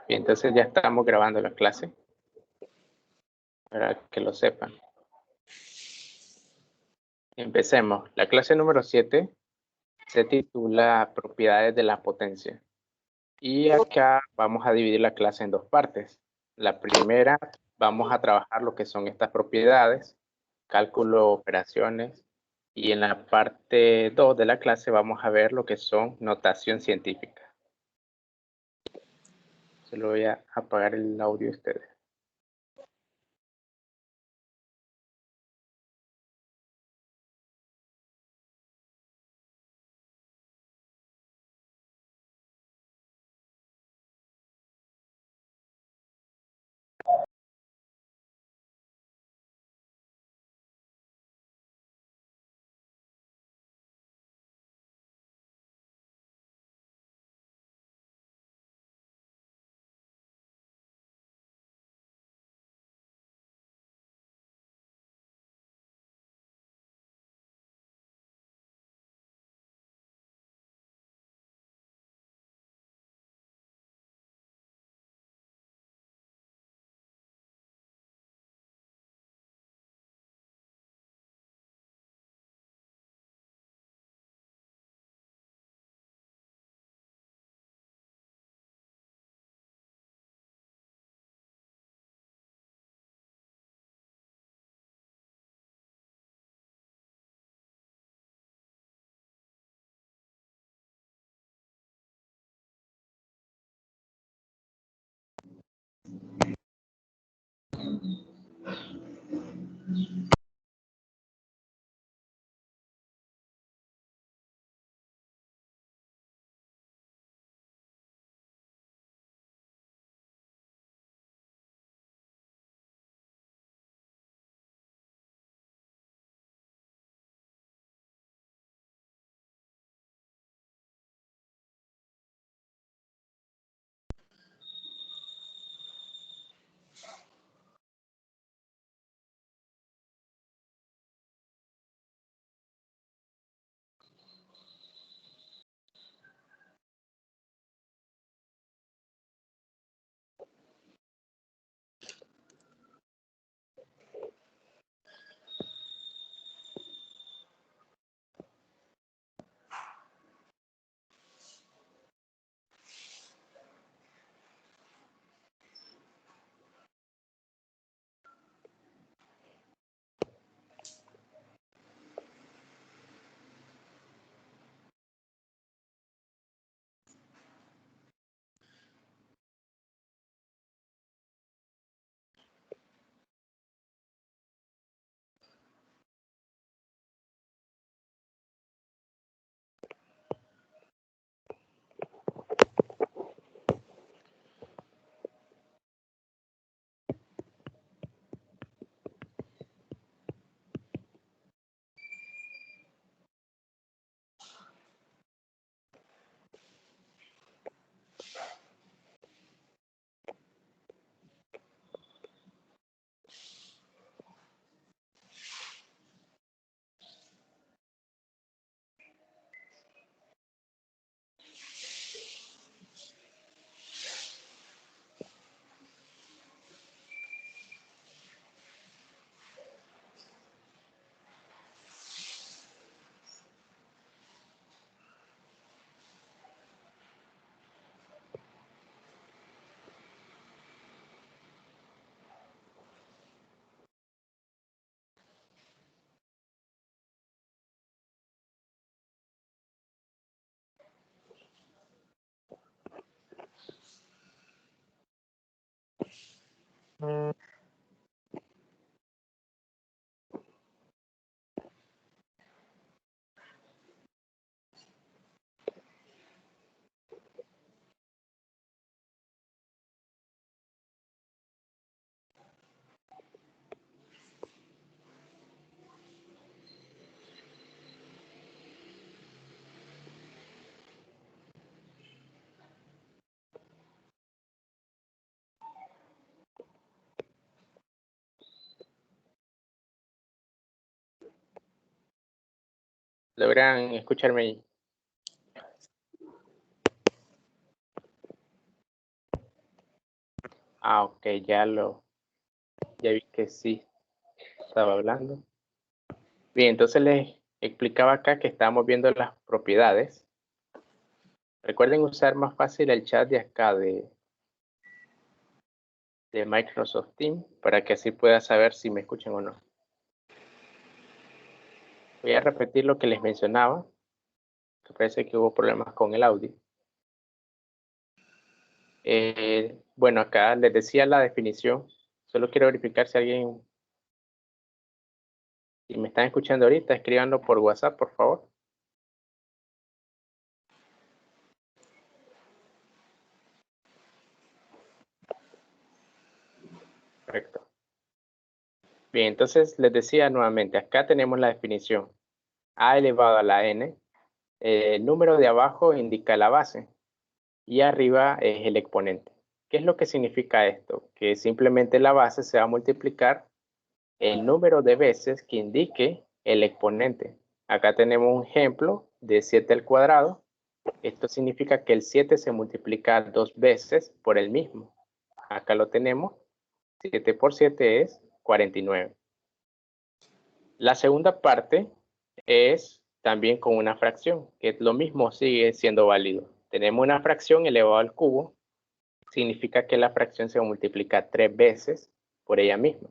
Bien, entonces ya estamos grabando la clase, para que lo sepan. Empecemos. La clase número 7 se titula Propiedades de la potencia. Y acá vamos a dividir la clase en dos partes. La primera, vamos a trabajar lo que son estas propiedades, cálculo, operaciones. Y en la parte 2 de la clase vamos a ver lo que son notación científica. Se lo voy a apagar el audio a ustedes. ¿Logran escucharme ahí? Ok, ya vi que sí estaba hablando. Bien, entonces les explicaba acá que estábamos viendo las propiedades. Recuerden usar más fácil el chat de acá de Microsoft Teams para que así pueda saber si me escuchan o no. Voy a repetir lo que les mencionaba, que parece que hubo problemas con el audio. Bueno, acá les decía la definición. Solo quiero verificar si me están escuchando ahorita, escríbanlo por WhatsApp, por favor. Correcto. Bien, entonces les decía nuevamente, acá tenemos la definición. A elevado a la n, el número de abajo indica la base y arriba es el exponente. ¿Qué es lo que significa esto? Que simplemente la base se va a multiplicar el número de veces que indique el exponente. Acá tenemos un ejemplo de 7 al cuadrado. Esto significa que el 7 se multiplica 2 veces por el mismo. Acá lo tenemos. 7 por 7 es 49. La segunda parte es también con una fracción, que lo mismo sigue siendo válido. Tenemos una fracción elevado al cubo. Significa que la fracción se multiplica 3 veces por ella misma.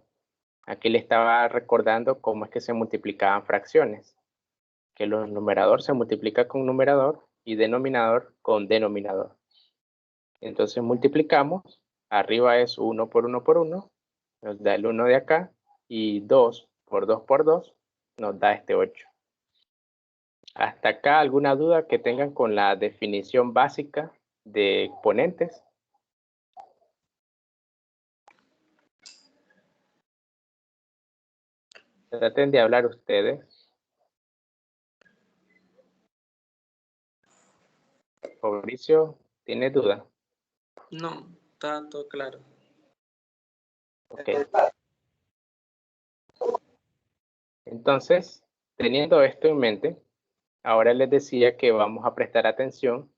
Aquí le estaba recordando cómo es que se multiplicaban fracciones. Que los numerador se multiplica con numerador y denominador con denominador. Entonces multiplicamos, arriba es 1 por 1 por 1, nos da el 1 de acá, y 2 por 2 por 2, nos da este 8. Hasta acá, ¿alguna duda que tengan con la definición básica de exponentes? Traten de hablar ustedes. Fabricio, ¿tiene duda? No, está todo claro. Ok. Entonces, teniendo esto en mente, ahora les decía que vamos a prestar atención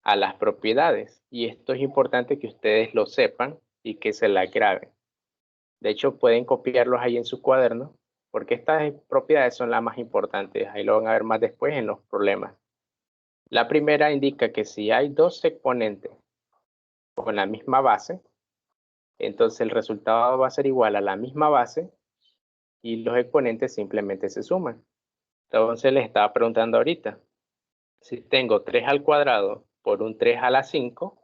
a las propiedades. Y esto es importante que ustedes lo sepan y que se la graben. De hecho, pueden copiarlos ahí en su cuaderno, porque estas propiedades son las más importantes. Ahí lo van a ver más después en los problemas. La primera indica que si hay dos exponentes con la misma base, entonces el resultado va a ser igual a la misma base y los exponentes simplemente se suman. Entonces les estaba preguntando ahorita, si tengo 3 al cuadrado por un 3 a la 5,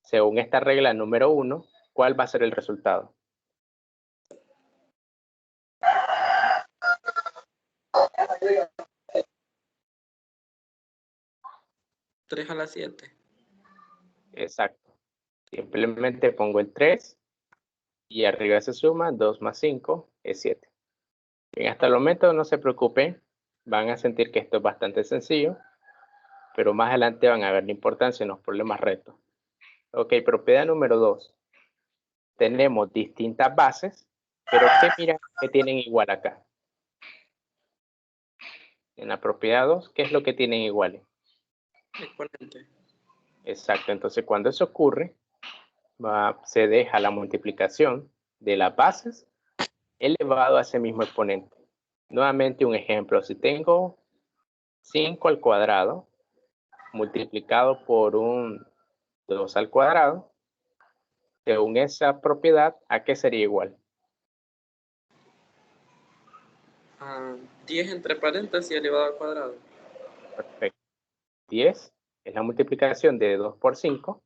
según esta regla número 1, ¿cuál va a ser el resultado? ¿3 a la 7? Exacto. Simplemente pongo el 3 y arriba se suma 2 más 5 es 7. Bien, hasta el momento no se preocupen, van a sentir que esto es bastante sencillo, pero más adelante van a ver la importancia en los problemas retos. Ok, propiedad número 2. Tenemos distintas bases, pero ¿qué miran que tienen igual acá? En la propiedad 2, ¿qué es lo que tienen iguales? Exponente. Exacto, entonces cuando eso ocurre, se deja la multiplicación de las bases elevado a ese mismo exponente. Nuevamente un ejemplo, si tengo 5 al cuadrado multiplicado por un 2 al cuadrado, según esa propiedad, ¿a qué sería igual? 10 entre paréntesis elevado al cuadrado. Perfecto. 10 es la multiplicación de 2 por 5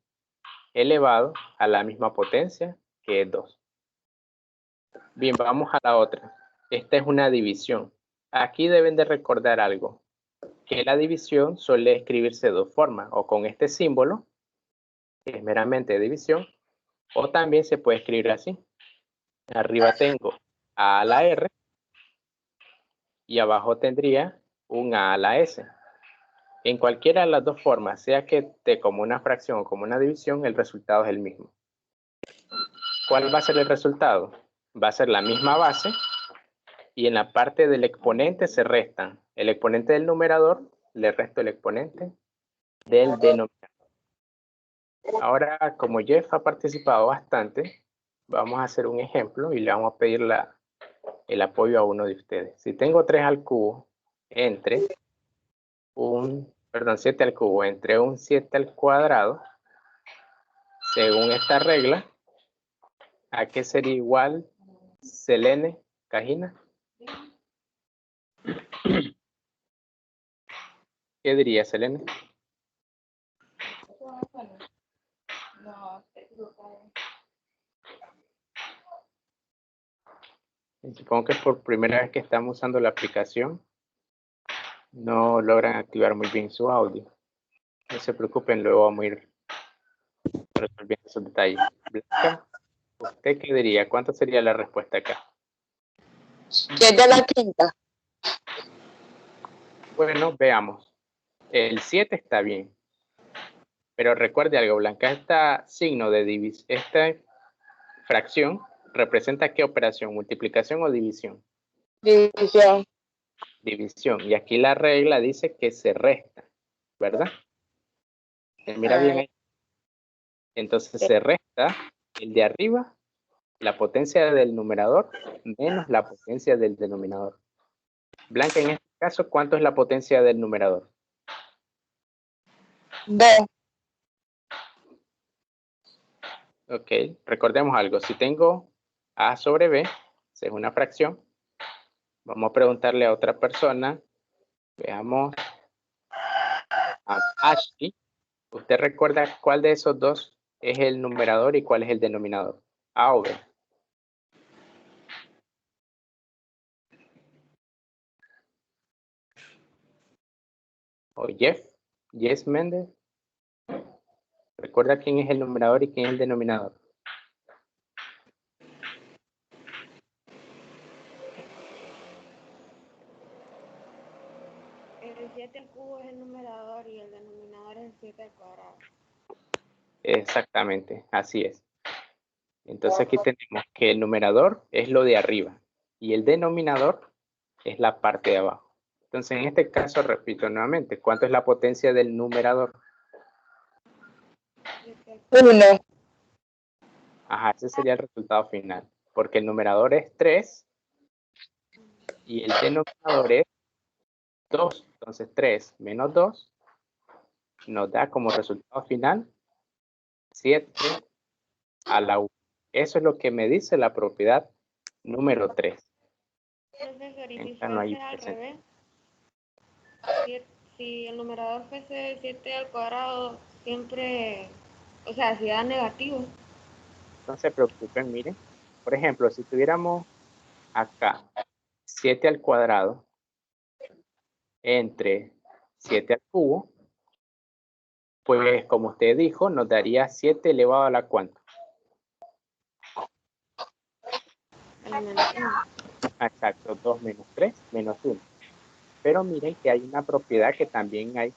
elevado a la misma potencia que es 2. Bien, vamos a la otra. Esta es una división. Aquí deben de recordar algo, que la división suele escribirse de dos formas, o con este símbolo, que es meramente división, o también se puede escribir así. Arriba tengo a la R y abajo tendría un a la S. En cualquiera de las dos formas, sea que esté como una fracción o como una división, el resultado es el mismo. ¿Cuál va a ser el resultado? Va a ser la misma base y en la parte del exponente se restan. El exponente del numerador le resto el exponente del denominador. Ahora, como Jeff ha participado bastante, vamos a hacer un ejemplo y le vamos a pedir el apoyo a uno de ustedes. Si tengo 3 al cubo entre 7 al cubo entre un 7 al cuadrado, según esta regla, ¿a qué sería igual Selene, Cajina? ¿Qué diría Selene? Supongo que por primera vez que estamos usando la aplicación, no logran activar muy bien su audio. No se preocupen, luego vamos a ir resolviendo esos detalles. Blanca, ¿usted qué diría? ¿Cuánto sería la respuesta acá? 7 a la quinta. Bueno, veamos. El 7 está bien. Pero recuerde algo, Blanca, este signo de división, esta fracción, ¿representa qué operación? ¿Multiplicación o división? División. División. Y aquí la regla dice que se resta, ¿verdad? Mira bien ahí. Entonces se resta el de arriba, la potencia del numerador, menos la potencia del denominador. Blanca, en este caso, ¿cuánto es la potencia del numerador? 2. Ok, recordemos algo. Si tengo A sobre B, es una fracción, vamos a preguntarle a otra persona. Veamos a Ashley. ¿Usted recuerda cuál de esos dos es el numerador y cuál es el denominador? A o B. O Jeff. Yes Méndez. ¿Recuerda quién es el numerador y quién es el denominador? El 7 al cubo es el numerador y el denominador es el 7 al cuadrado. Exactamente, así es. Entonces aquí tenemos que el numerador es lo de arriba y el denominador es la parte de abajo. Entonces en este caso, repito nuevamente, ¿cuánto es la potencia del numerador? 1. Ajá, ese sería el resultado final, porque el numerador es 3 y el denominador es 2. Entonces 3 menos 2 nos da como resultado final 7 a la 1. Eso es lo que me dice la propiedad número 3. Profesor, y si Esta no hay fuese al presente. revés, si el numerador fuese 7 al cuadrado, siempre, o sea, si da negativo. No se preocupen, miren. Por ejemplo, si tuviéramos acá 7 al cuadrado entre 7 al cubo, pues como usted dijo, nos daría 7 elevado a la ¿cuánto? Al menos 1. Exacto, 2 menos 3 menos 1. Pero miren que hay una propiedad que también hay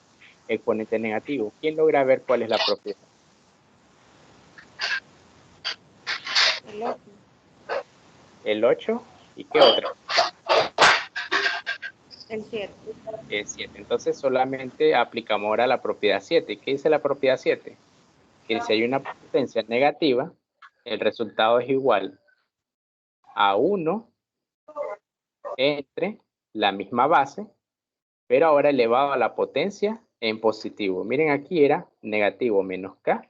exponente negativo. ¿Quién logra ver cuál es la propiedad? El 8. El 8 y ¿qué otra? El 7. El 7. Entonces solamente aplicamos ahora la propiedad 7. ¿Qué dice la propiedad 7? Que si hay una potencia negativa, el resultado es igual a 1 entre la misma base, pero ahora elevado a la potencia en positivo. Miren, aquí era negativo menos k,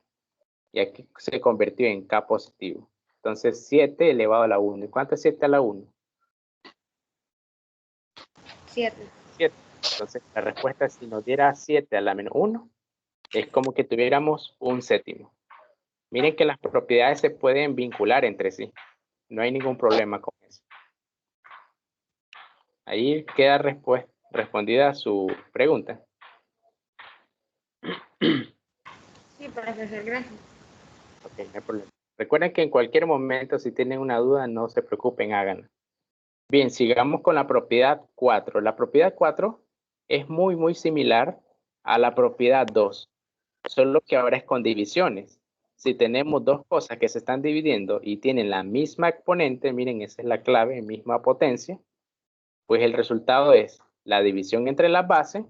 y aquí se convirtió en k positivo. Entonces 7 elevado a la 1. ¿Y cuánto es 7 a la 1? 7. 7. Entonces la respuesta, si nos diera 7 a la menos 1, es como que tuviéramos un séptimo. Miren que las propiedades se pueden vincular entre sí. No hay ningún problema con eso. Ahí queda respondida su pregunta. Sí, profesor, gracias. Ok, no hay problema. Recuerden que en cualquier momento, si tienen una duda, no se preocupen, háganla. Bien, sigamos con la propiedad 4. La propiedad 4 es muy similar a la propiedad 2, solo que ahora es con divisiones. Si tenemos dos cosas que se están dividiendo y tienen la misma exponente, miren, esa es la clave, misma potencia, pues el resultado es la división entre las bases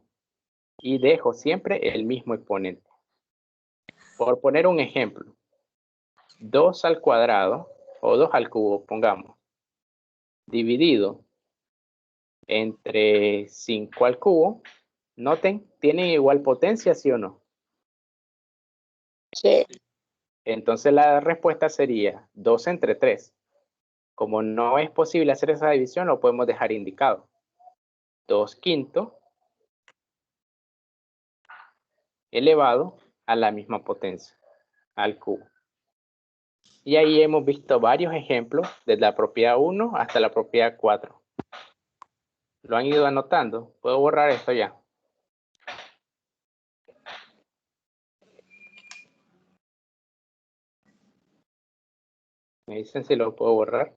y dejo siempre el mismo exponente. Por poner un ejemplo, 2 al cuadrado o 2 al cubo, pongamos, dividido entre 5 al cubo, noten, ¿tienen igual potencia, sí o no? Sí. Entonces la respuesta sería 2 entre 3. Como no es posible hacer esa división, lo podemos dejar indicado. 2/5 elevado a la misma potencia, al cubo. Y ahí hemos visto varios ejemplos, desde la propiedad 1 hasta la propiedad 4. ¿Lo han ido anotando? ¿Puedo borrar esto ya? Me dicen si lo puedo borrar.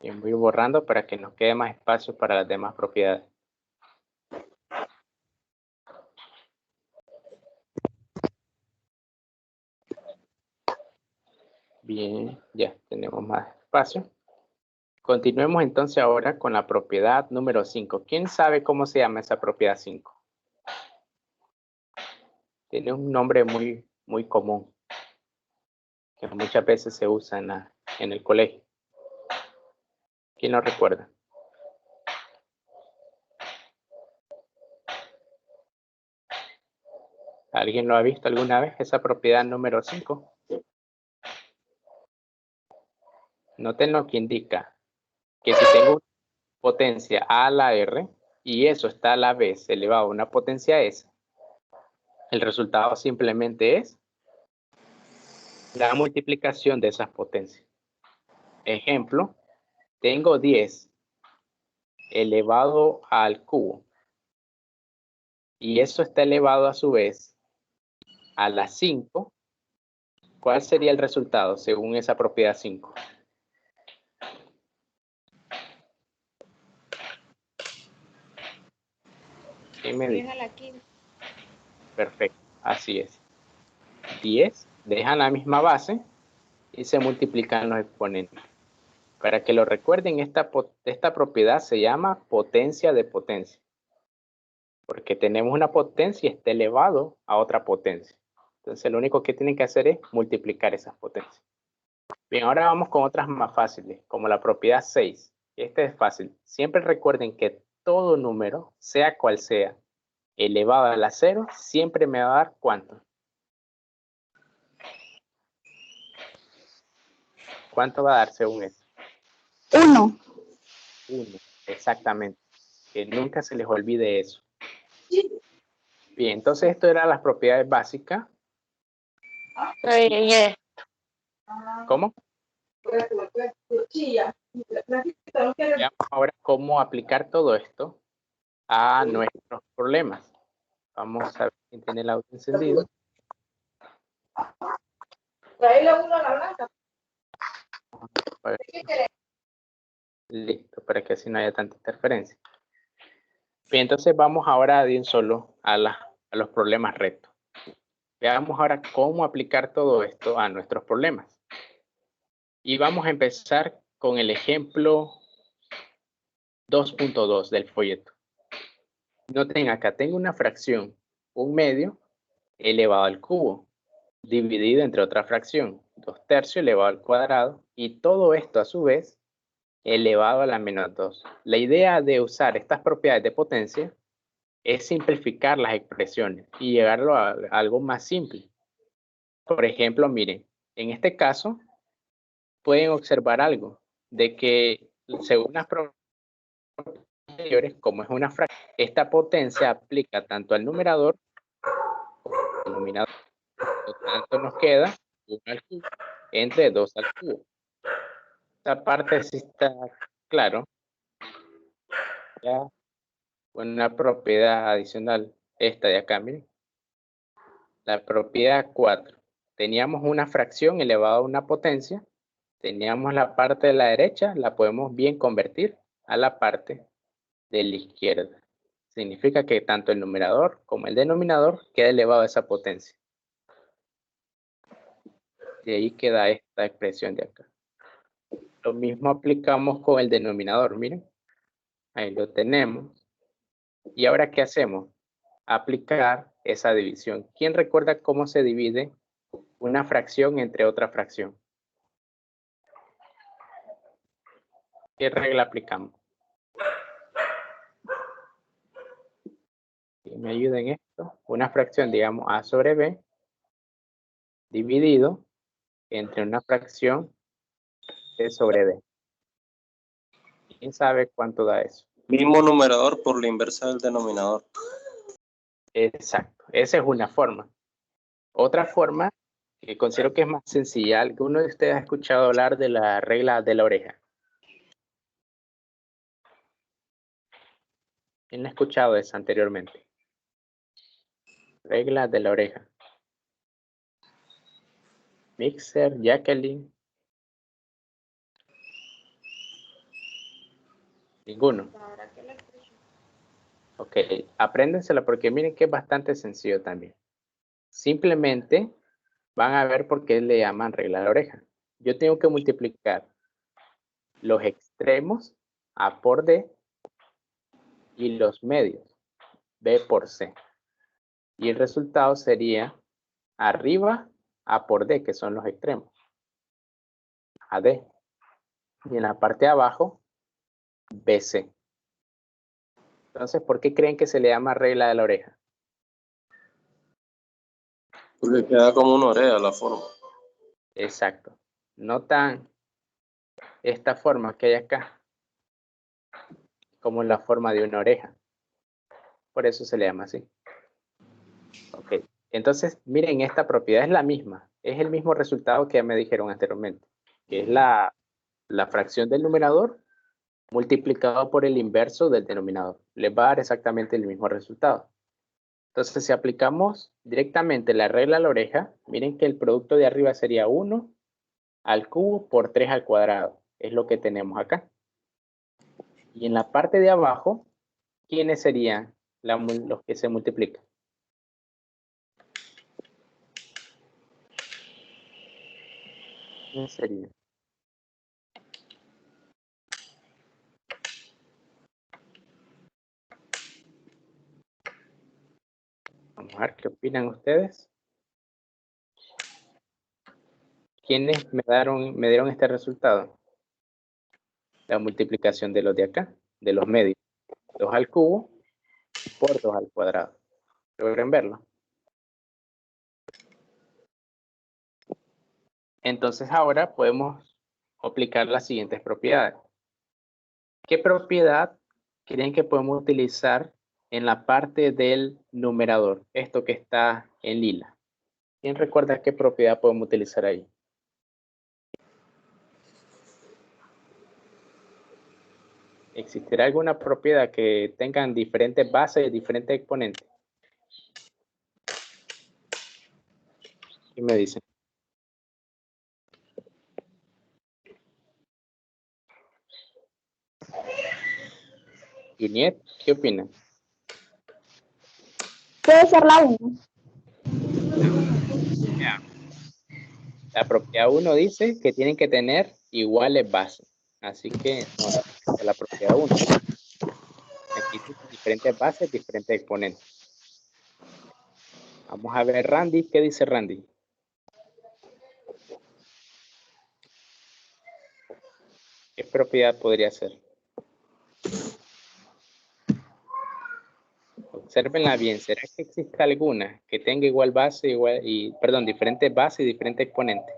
Y voy borrando para que nos quede más espacio para las demás propiedades. Bien, ya tenemos más espacio. Continuemos entonces ahora con la propiedad número 5. ¿Quién sabe cómo se llama esa propiedad 5? Tiene un nombre muy común, que muchas veces se usa en el colegio. ¿Quién lo recuerda? ¿Alguien lo ha visto alguna vez, esa propiedad número 5? Noten lo que indica, que si tengo potencia a a la r, y eso está a la vez elevado a una potencia s, el resultado simplemente es la multiplicación de esas potencias. Ejemplo, tengo 10 elevado al cubo, y eso está elevado a su vez a la 5. ¿Cuál sería el resultado según esa propiedad 5? ¿Quién me 10 dice? a la quinta. Perfecto, así es. 10 dejan la misma base y se multiplican los exponentes. Para que lo recuerden, esta propiedad se llama potencia de potencia. Porque tenemos una potencia y está elevado a otra potencia. Entonces lo único que tienen que hacer es multiplicar esas potencias. Bien, ahora vamos con otras más fáciles, como la propiedad 6. Esta es fácil. Siempre recuerden que todo número, sea cual sea, elevado a la 0, siempre me va a dar ¿cuánto? ¿Cuánto va a dar según eso? 1. 1, exactamente. Que nunca se les olvide eso. Bien, entonces esto eran las propiedades básicas. ¿Cómo? Veamos ahora cómo aplicar todo esto a nuestros problemas. Vamos a ver quién tiene el audio encendido. Listo, para que así no haya tanta interferencia. Bien, entonces vamos ahora de un solo a los problemas rectos. Veamos ahora cómo aplicar todo esto a nuestros problemas. Y vamos a empezar con el ejemplo 2.2 del folleto. Noten acá, tengo una fracción, 1/2 elevado al cubo, dividido entre otra fracción, 2/3 elevado al cuadrado, y todo esto a su vez elevado a la menos 2. La idea de usar estas propiedades de potencia es simplificar las expresiones y llegarlo a algo más simple. Por ejemplo, miren, en este caso pueden observar algo, de que según las propiedades anteriores, como es una fracción, esta potencia aplica tanto al numerador como al denominador. Por lo tanto, nos queda 1 al cubo entre 2 al cubo. Esta parte sí está claro. Ya, una propiedad adicional, esta de acá, miren. La propiedad 4. Teníamos una fracción elevada a una potencia. Teníamos la parte de la derecha, la podemos bien convertir a la parte de la izquierda. Significa que tanto el numerador como el denominador queda elevado a esa potencia. De ahí queda esta expresión de acá. Lo mismo aplicamos con el denominador, miren. Ahí lo tenemos. ¿Y ahora qué hacemos? Aplicar esa división. ¿Quién recuerda cómo se divide una fracción entre otra fracción. ¿Qué regla aplicamos? Si me ayuda en esto, una fracción, digamos, a sobre b, dividido entre una fracción c sobre d. ¿Quién sabe cuánto da eso? Mismo numerador por la inversa del denominador. Exacto, esa es una forma. Otra forma, que considero que es más sencilla, ¿alguno de ustedes ha escuchado hablar de la regla de la oreja? ¿Quién ha escuchado esa anteriormente? Regla de la oreja. Mixer, Jacqueline. Ninguno. Ahora que lo escucho. Ok, apréndensela porque miren que es bastante sencillo también. Simplemente van a ver por qué le llaman regla de la oreja. Yo tengo que multiplicar los extremos A por D y los medios B por C. Y el resultado sería arriba A por D, que son los extremos. AD. Y en la parte de abajo, BC. Entonces, ¿por qué creen que se le llama regla de la oreja? Porque queda como una oreja la forma. Exacto. Notan esta forma que hay acá como la forma de una oreja. Por eso se le llama así. Ok. Entonces, miren, esta propiedad es la misma. Es el mismo resultado que ya me dijeron anteriormente. Que es la fracción del numerador multiplicado por el inverso del denominador. Les va a dar exactamente el mismo resultado. Entonces, si aplicamos directamente la regla a la oreja, miren que el producto de arriba sería 1 al cubo por 3 al cuadrado. Es lo que tenemos acá. Y en la parte de abajo, ¿quiénes serían los que se multiplican? ¿Quién sería? Vamos a ver qué opinan ustedes. ¿Quiénes me dieron este resultado? La multiplicación de los de acá, de los medios. 2 al cubo por 2 al cuadrado. ¿Logran verlo? Entonces ahora podemos aplicar las siguientes propiedades. ¿Qué propiedad creen que podemos utilizar en la parte del numerador? Esto que está en lila. ¿Quién recuerda qué propiedad podemos utilizar ahí? ¿Existirá alguna propiedad que tengan diferentes bases y diferentes exponentes? ¿Qué me dicen? Juliet, ¿qué opinan? Puede ser la 1. La propiedad 1 dice que tienen que tener iguales bases. Así que no, la propiedad 1. Aquí tienen diferentes bases, diferentes exponentes. Vamos a ver Randy. ¿Qué dice Randy? ¿Qué propiedad podría ser? Obsérvenla bien. ¿Será que existe alguna que tenga igual base, diferentes bases y diferentes exponentes?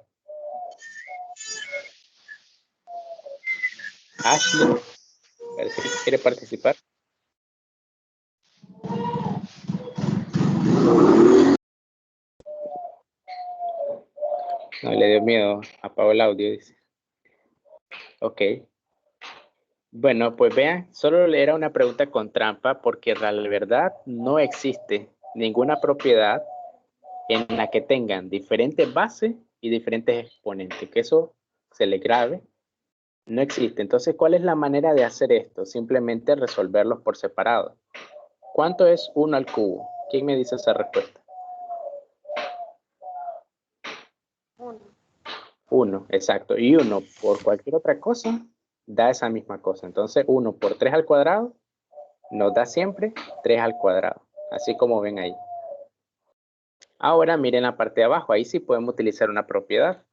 Ashley, parece que quiere participar. No, le dio miedo. Apagó el audio, dice. Ok. Bueno, pues vean, solo era una pregunta con trampa porque la verdad no existe ninguna propiedad en la que tengan diferentes bases y diferentes exponentes. Que eso se le grabe. No existe. Entonces, ¿cuál es la manera de hacer esto? Simplemente resolverlos por separado. ¿Cuánto es 1 al cubo? ¿Quién me dice esa respuesta? 1. 1, exacto. Y 1 por cualquier otra cosa da esa misma cosa. Entonces, 1 por 3 al cuadrado nos da siempre 3 al cuadrado. Así como ven ahí. Ahora miren la parte de abajo, ahí sí podemos utilizar una propiedad.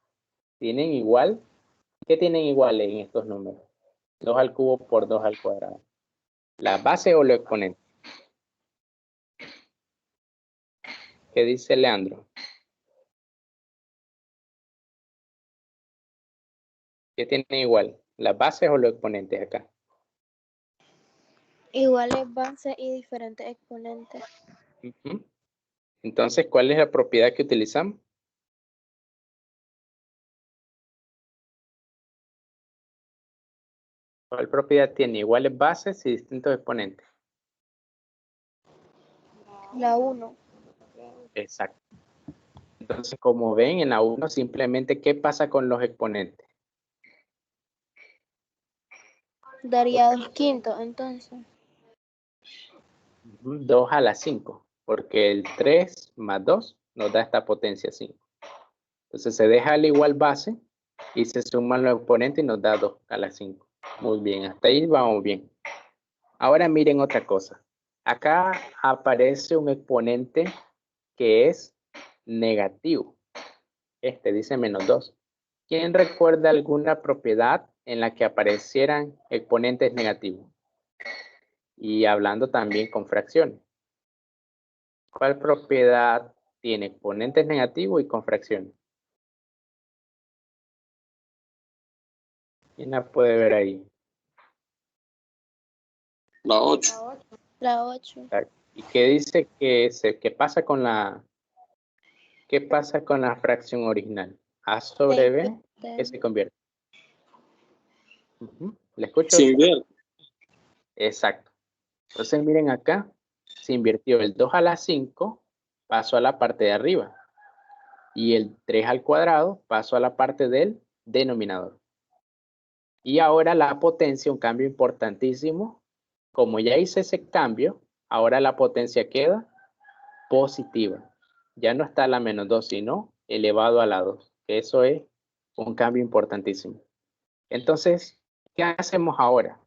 Tienen igual, ¿qué tienen igual en estos números? 2 al cubo por 2 al cuadrado. ¿La base o los exponentes? ¿Qué dice Leandro? ¿Qué tienen igual? ¿Las bases o los exponentes acá? Iguales bases y diferentes exponentes. Ujú. Entonces, ¿cuál es la propiedad que utilizamos? ¿Cuál propiedad tiene iguales bases y distintos exponentes? La 1. Exacto. Entonces, como ven, en la 1 simplemente, ¿qué pasa con los exponentes? Daría 2/5, entonces. 2 a la 5, porque el 3 más 2 nos da esta potencia 5. Entonces, se deja la igual base y se suman los exponentes y nos da 2 a la 5. Muy bien, hasta ahí vamos bien. Ahora miren otra cosa. Acá aparece un exponente que es negativo. Este dice menos 2. ¿Quién recuerda alguna propiedad en la que aparecieran exponentes negativos? Y hablando también con fracciones. ¿Cuál propiedad tiene exponentes negativos y con fracciones? ¿Quién la puede ver ahí? La 8. La 8. ¿Y qué dice que pasa con la fracción original? A sobre B, ¿qué se convierte? ¿Le escucho? Sin ver. Exacto. Entonces miren acá, se invirtió el 2 a la 5, pasó a la parte de arriba. Y el 3 al cuadrado pasó a la parte del denominador. Y ahora la potencia, un cambio importantísimo. Como ya hice ese cambio, ahora la potencia queda positiva. Ya no está la menos 2, sino elevado a la 2. Eso es un cambio importantísimo. Entonces, ¿qué hacemos ahora?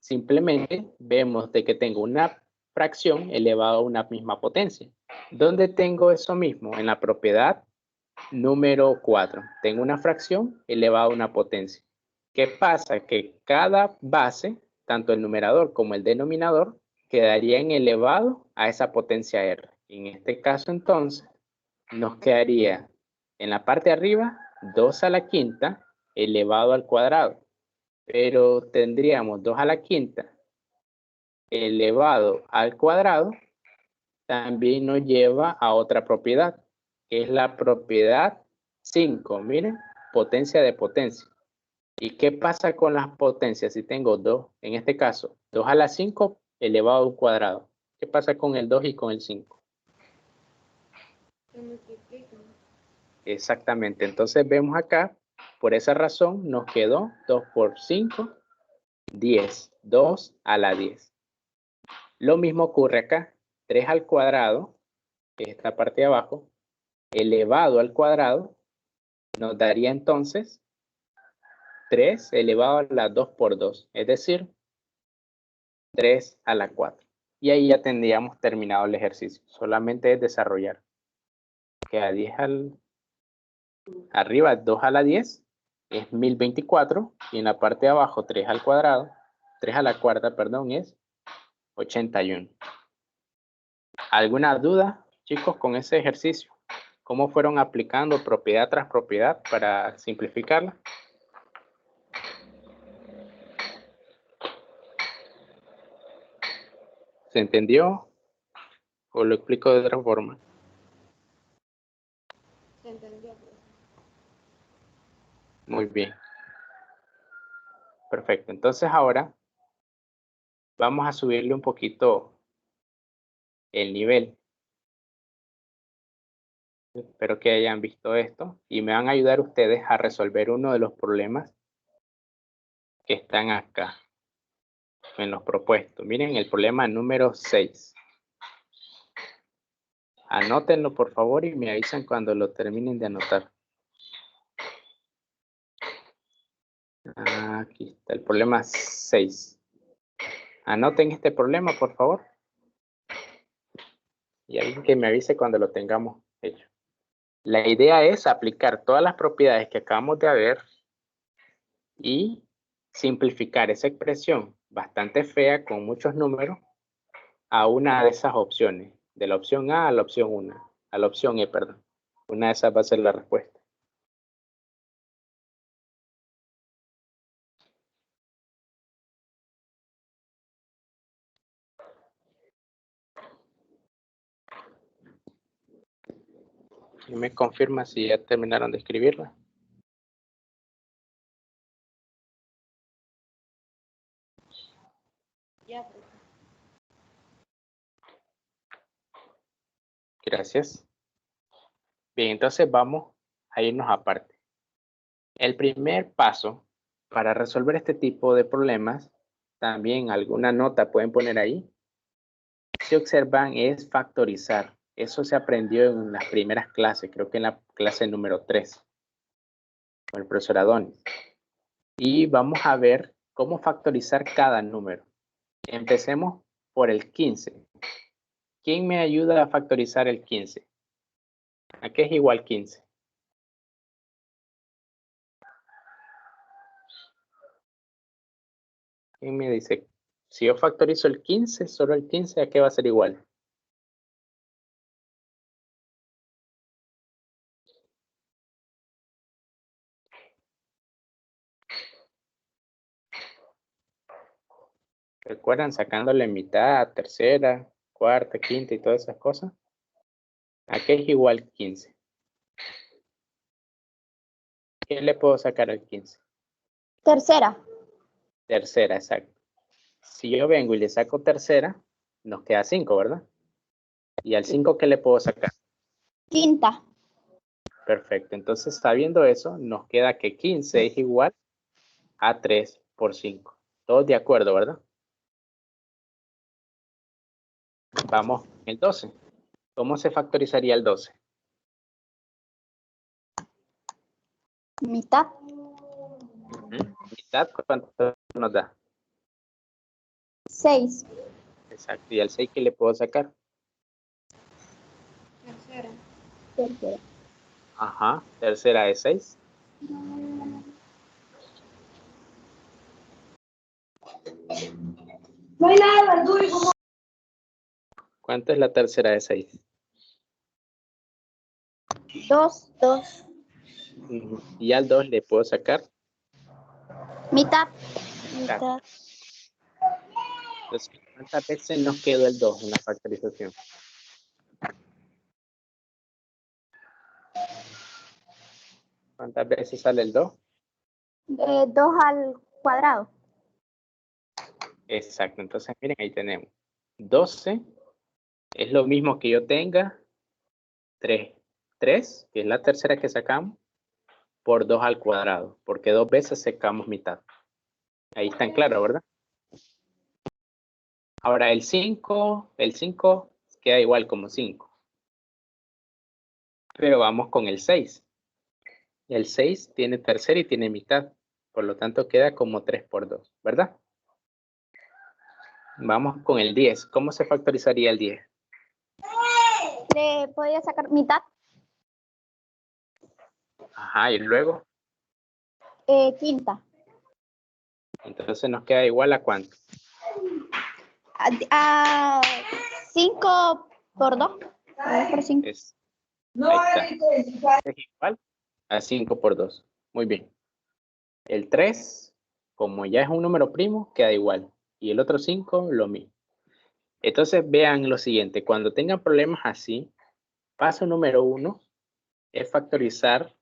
Simplemente vemos de que tengo una fracción elevada a una misma potencia. ¿Dónde tengo eso mismo? En la propiedad número 4. Tengo una fracción elevada a una potencia. ¿Qué pasa? Que cada base, tanto el numerador como el denominador, quedarían elevado a esa potencia R. En este caso, entonces, nos quedaría en la parte de arriba 2 a la quinta elevado al cuadrado. Pero tendríamos 2 a la quinta elevado al cuadrado, también nos lleva a otra propiedad, que es la propiedad 5. Miren, potencia de potencia. ¿Y qué pasa con las potencias? Si tengo 2, en este caso, 2 a la 5 elevado al cuadrado. ¿Qué pasa con el 2 y con el 5? Se multiplican. Exactamente. Entonces vemos acá, por esa razón, nos quedó 2 por 5, 10. 2 a la 10. Lo mismo ocurre acá. 3 al cuadrado, que es esta parte de abajo, elevado al cuadrado, nos daría entonces 3 elevado a la 2 por 2, es decir, 3 a la 4. Y ahí ya tendríamos terminado el ejercicio. Solamente es desarrollar. Queda 10 arriba, 2 a la 10 es 1024. Y en la parte de abajo, 3 al cuadrado, 3 a la cuarta, perdón, es 81. ¿Alguna duda, chicos, con ese ejercicio? ¿Cómo fueron aplicando propiedad tras propiedad para simplificarla? ¿Se entendió? ¿O lo explico de otra forma? Se entendió, pues. Muy bien. Perfecto. Entonces ahora vamos a subirle un poquito el nivel. Espero que hayan visto esto y me van a ayudar ustedes a resolver uno de los problemas que están acá en los propuestos. Miren el problema número 6. Anótenlo por favor y me avisan cuando lo terminen de anotar. Aquí está el problema 6. Anoten este problema por favor. Y alguien que me avise cuando lo tengamos hecho. La idea es aplicar todas las propiedades que acabamos de ver y simplificar esa expresión bastante fea con muchos números a una de esas opciones, de la opción A a la opción 1, a la opción E, perdón. Una de esas va a ser la respuesta. ¿Y me confirma si ya terminaron de escribirla? Ya, profe. Gracias. Bien, entonces vamos a irnos aparte. El primer paso para resolver este tipo de problemas, también alguna nota pueden poner ahí. Si observan, es factorizar. Eso se aprendió en las primeras clases, creo que en la clase número 3, con el profesor Adonis. Y vamos a ver cómo factorizar cada número. Empecemos por el 15. ¿Quién me ayuda a factorizar el 15? ¿A qué es igual 15? ¿Quién me dice? Si yo factorizo el 15, solo el 15, ¿a qué va a ser igual? ¿Recuerdan sacándole mitad, tercera, cuarta, quinta y todas esas cosas? ¿A qué es igual 15? ¿Qué le puedo sacar al 15? Tercera. Tercera, exacto. Si yo vengo y le saco tercera, nos queda 5, ¿verdad? ¿Y al 5 qué le puedo sacar? Quinta. Perfecto. Entonces, sabiendo eso, nos queda que 15 es igual a 3 por 5. Todos de acuerdo, ¿verdad? Vamos con el 12. ¿Cómo se factorizaría el 12? Mitad. Mitad, ¿cuánto nos da? 6. Exacto. ¿Y al 6 qué le puedo sacar? Tercera. Tercera. Ajá. Tercera de 6. No hay nada de verdura y como... ¿Cuánto es la tercera de 6? 2. 2. Y al 2 le puedo sacar Mitad. mitad. Mitad. Entonces, ¿cuántas veces nos quedó el 2 en la factorización? ¿Cuántas veces sale el 2? 2 al cuadrado. Exacto. Entonces, miren, ahí tenemos. 12 es lo mismo que yo tenga 3. 3, que es la tercera que sacamos, por 2 al cuadrado, porque 2 veces sacamos mitad. Ahí está en claro, ¿verdad? Ahora el 5 queda igual como 5. Pero vamos con el 6. El 6 tiene tercera y tiene mitad. Por lo tanto queda como 3 por 2, ¿verdad? Vamos con el 10. ¿Cómo se factorizaría el 10? Le podría sacar mitad. Ajá, y luego, Quinta. entonces nos queda igual a ¿cuánto? A 5 por 2. 2 por 5. Ahí está. Es igual a 5 por 2. Muy bien. El 3, como ya es un número primo, queda igual. Y el otro 5, lo mismo. Entonces vean lo siguiente. Cuando tengan problemas así, paso número 1 es factorizar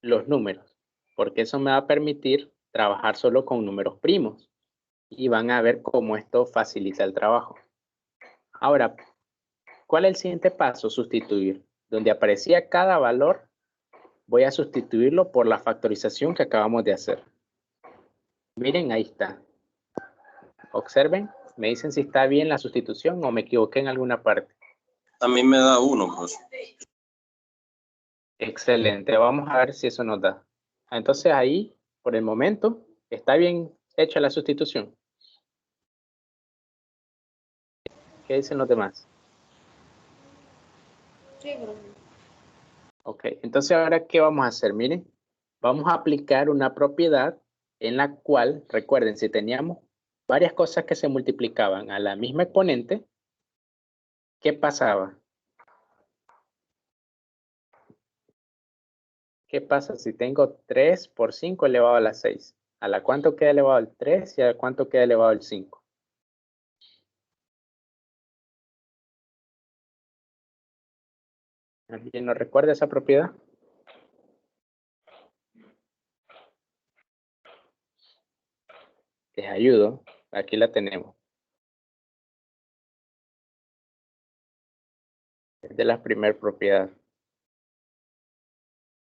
los números. Porque eso me va a permitir trabajar solo con números primos. Y van a ver cómo esto facilita el trabajo. Ahora, ¿cuál es el siguiente paso? Sustituir. Donde aparecía cada valor, voy a sustituirlo por la factorización que acabamos de hacer. Miren, ahí está. Observen, me dicen si está bien la sustitución o me equivoqué en alguna parte. A mí me da 1, pues. Excelente, vamos a ver si eso nos da. Entonces ahí, por el momento, está bien hecha la sustitución. ¿Qué dicen los demás? Sí, profe. Ok, entonces ahora, ¿qué vamos a hacer? Miren, vamos a aplicar una propiedad en la cual, recuerden, si teníamos varias cosas que se multiplicaban a la misma exponente, ¿qué pasaba? ¿Qué pasa si tengo 3 por 5 elevado a la 6? ¿A la cuánto queda elevado el 3 y a cuánto queda elevado el 5? ¿Alguien no recuerda esa propiedad? Les ayudo. Aquí la tenemos. Es de la primera propiedad.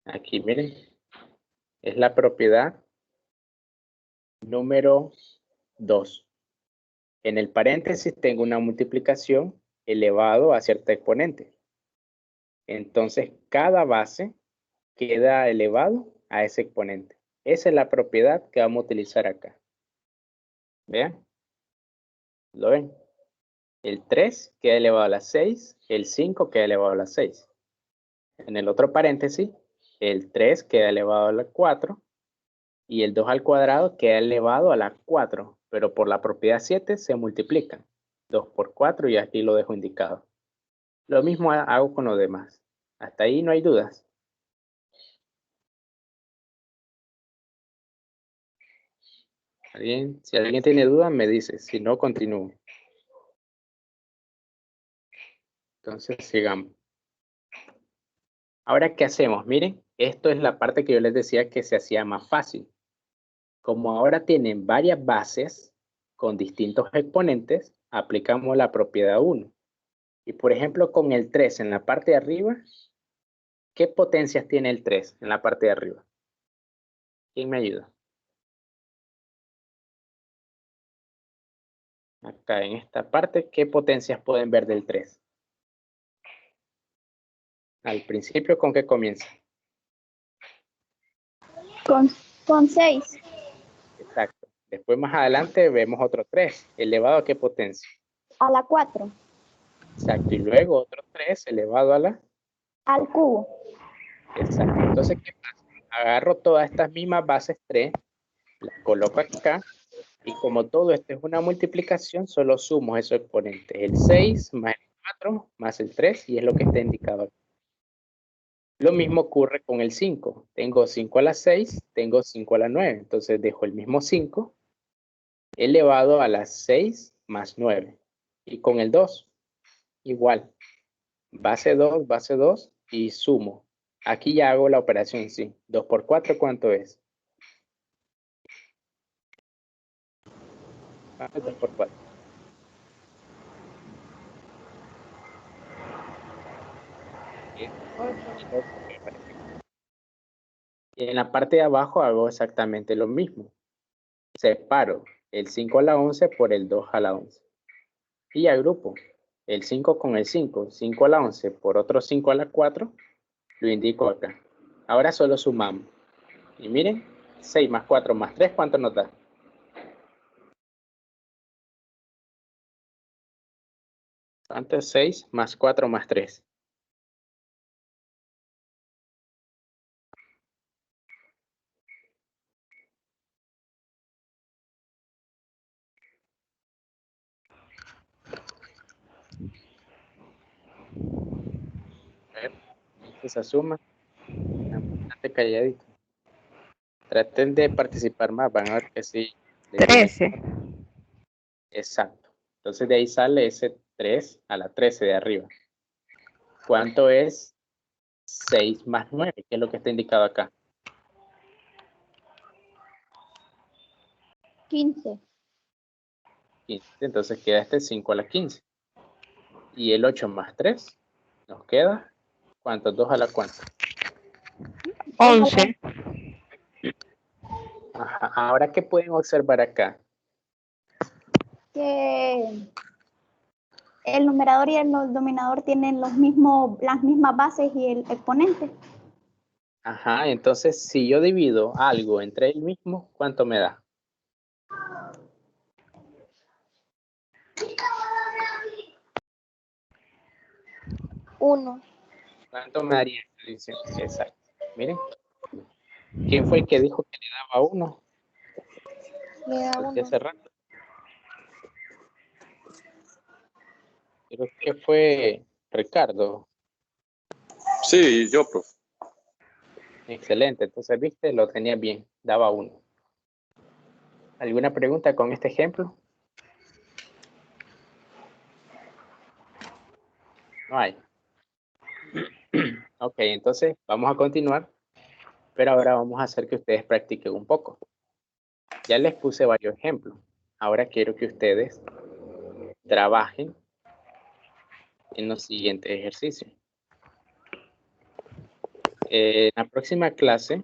Aquí, miren. Es la propiedad número 2. En el paréntesis tengo una multiplicación elevado a cierta exponente. Entonces, cada base queda elevado a ese exponente. Esa es la propiedad que vamos a utilizar acá. Vean. ¿Lo ven? El 3 queda elevado a la 6, el 5 queda elevado a la 6. En el otro paréntesis, el 3 queda elevado a la 4 y el 2 al cuadrado queda elevado a la 4, pero por la propiedad 7 se multiplican. 2 por 4 y aquí lo dejo indicado. Lo mismo hago con los demás. Hasta ahí no hay dudas. Si alguien tiene dudas, me dice. Si no, continúo. Entonces, sigamos. Ahora, ¿qué hacemos? Miren, esto es la parte que yo les decía que se hacía más fácil. Como ahora tienen varias bases con distintos exponentes, aplicamos la propiedad 1. Y por ejemplo, con el 3 en la parte de arriba, ¿qué potencias tiene el 3 en la parte de arriba? ¿Quién me ayuda? Acá en esta parte, ¿qué potencias pueden ver del 3? Al principio, ¿con qué comienza? Con 6. Exacto. Después más adelante vemos otro 3. ¿Elevado a qué potencia? A la 4. Exacto. Y luego otro 3 elevado a la... Al cubo. Exacto. Entonces, ¿qué pasa? Agarro todas estas mismas bases 3, las coloco acá, y como todo esto es una multiplicación, solo sumo esos exponentes. El 6 más el 4 más el 3, y es lo que está indicado aquí. Lo mismo ocurre con el 5. Tengo 5 a la 6, tengo 5 a la 9. Entonces dejo el mismo 5 elevado a las 6 más 9. Y con el 2, igual. Base 2 y sumo. Aquí ya hago la operación en sí. 2 por 4, ¿cuánto es? 2 por 4. Y en la parte de abajo hago exactamente lo mismo. Separo el 5 a la 11 por el 2 a la 11. Y agrupo el 5 con el 5. 5 a la 11 por otro 5 a la 4. Lo indico acá. Ahora solo sumamos. Y miren, 6 más 4 más 3, ¿cuánto nos da? ¿Cuánto es 6 más 4 más 3? A ver, esa suma. Bastante calladito. Traten de participar más, van a ver que sí. 13. Exacto. Entonces de ahí sale ese 3 a la 13 de arriba. ¿Cuánto es 6 más 9? ¿Qué es lo que está indicado acá? 15. 15. Entonces queda este 5 a la 15. Y el 8 más 3 nos queda, ¿cuánto? 2 a la cuánto. 11. Ajá. Ahora, ¿qué pueden observar acá? Que el numerador y el denominador tienen las mismas bases y el exponente. Ajá, entonces si yo divido algo entre el mismo, ¿cuánto me da? 1. ¿Cuánto me daría? Dice, exacto. Miren, ¿quién fue el que dijo que le daba 1? Le da Desde 1. hace rato. Creo que fue Ricardo. Sí, yo, profe. Excelente. Entonces, viste, lo tenía bien. Daba 1. ¿Alguna pregunta con este ejemplo? No hay. Ok, entonces vamos a continuar, pero ahora vamos a hacer que ustedes practiquen un poco. Ya les puse varios ejemplos. Ahora quiero que ustedes trabajen en los siguientes ejercicios. En la próxima clase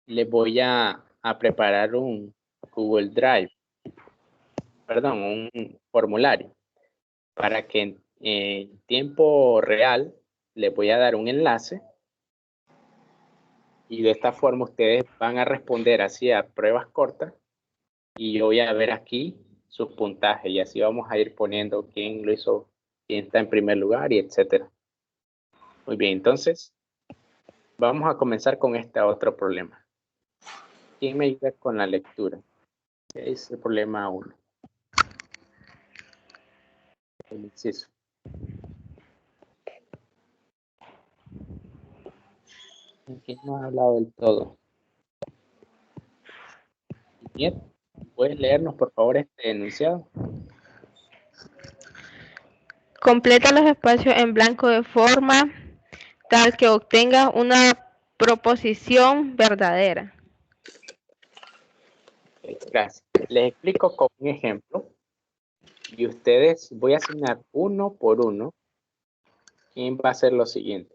les voy a preparar un Google Drive, perdón, un formulario, para que en tiempo real les voy a dar un enlace y de esta forma ustedes van a responder así a pruebas cortas y yo voy a ver aquí sus puntajes y así vamos a ir poniendo quién lo hizo, quién está en primer lugar y etcétera. Muy bien, entonces vamos a comenzar con este otro problema. ¿Quién me ayuda con la lectura? Es el problema 1. El inciso. ¿Quién no ha hablado del todo? Bien, ¿puedes leernos por favor este enunciado? Completa los espacios en blanco de forma tal que obtengas una proposición verdadera. Gracias. Les explico con un ejemplo y ustedes voy a asignar uno por uno quién va a hacer lo siguiente.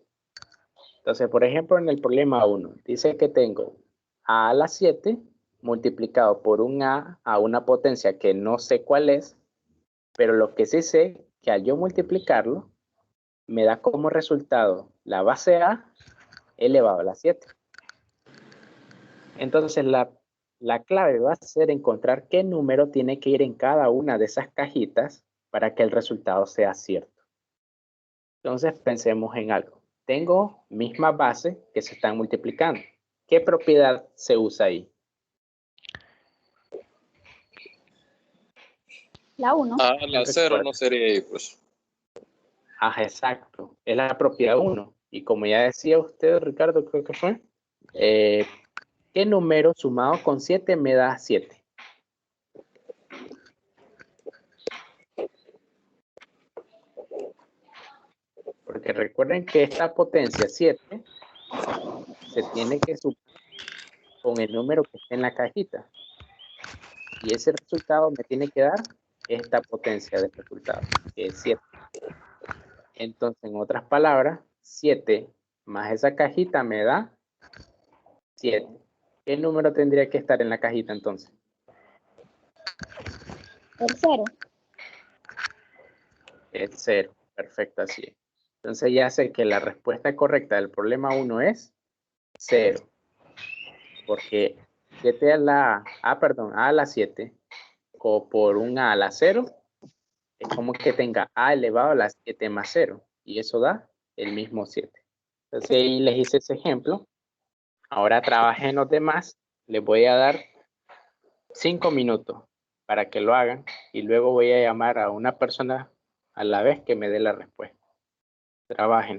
Entonces, por ejemplo, en el problema 1, dice que tengo a la 7 multiplicado por un a una potencia que no sé cuál es, pero lo que sí sé que al yo multiplicarlo, me da como resultado la base a elevado a la 7. Entonces, la clave va a ser encontrar qué número tiene que ir en cada una de esas cajitas para que el resultado sea cierto. Entonces, pensemos en algo. Tengo mismas bases que se están multiplicando. ¿Qué propiedad se usa ahí? La 1. A la 0 no sería ahí, pues. Ah, exacto. Es la propiedad 1. Y como ya decía usted, Ricardo, creo que fue, ¿qué número sumado con 7 me da 7? Porque recuerden que esta potencia 7 se tiene que sumar con el número que está en la cajita. Y ese resultado me tiene que dar esta potencia de resultado, que es 7. Entonces, en otras palabras, 7 más esa cajita me da 7. ¿Qué número tendría que estar en la cajita entonces? El 0. El 0. Perfecto, así es. Entonces ya sé que la respuesta correcta del problema 1 es 0. Porque 7 a la a la 7 o por un a la 0 es como que tenga a elevado a la 7 más 0 y eso da el mismo 7. Entonces ahí les hice ese ejemplo. Ahora trabajen los demás. Les voy a dar 5 minutos para que lo hagan y luego voy a llamar a una persona a la vez que me dé la respuesta. Trabajen.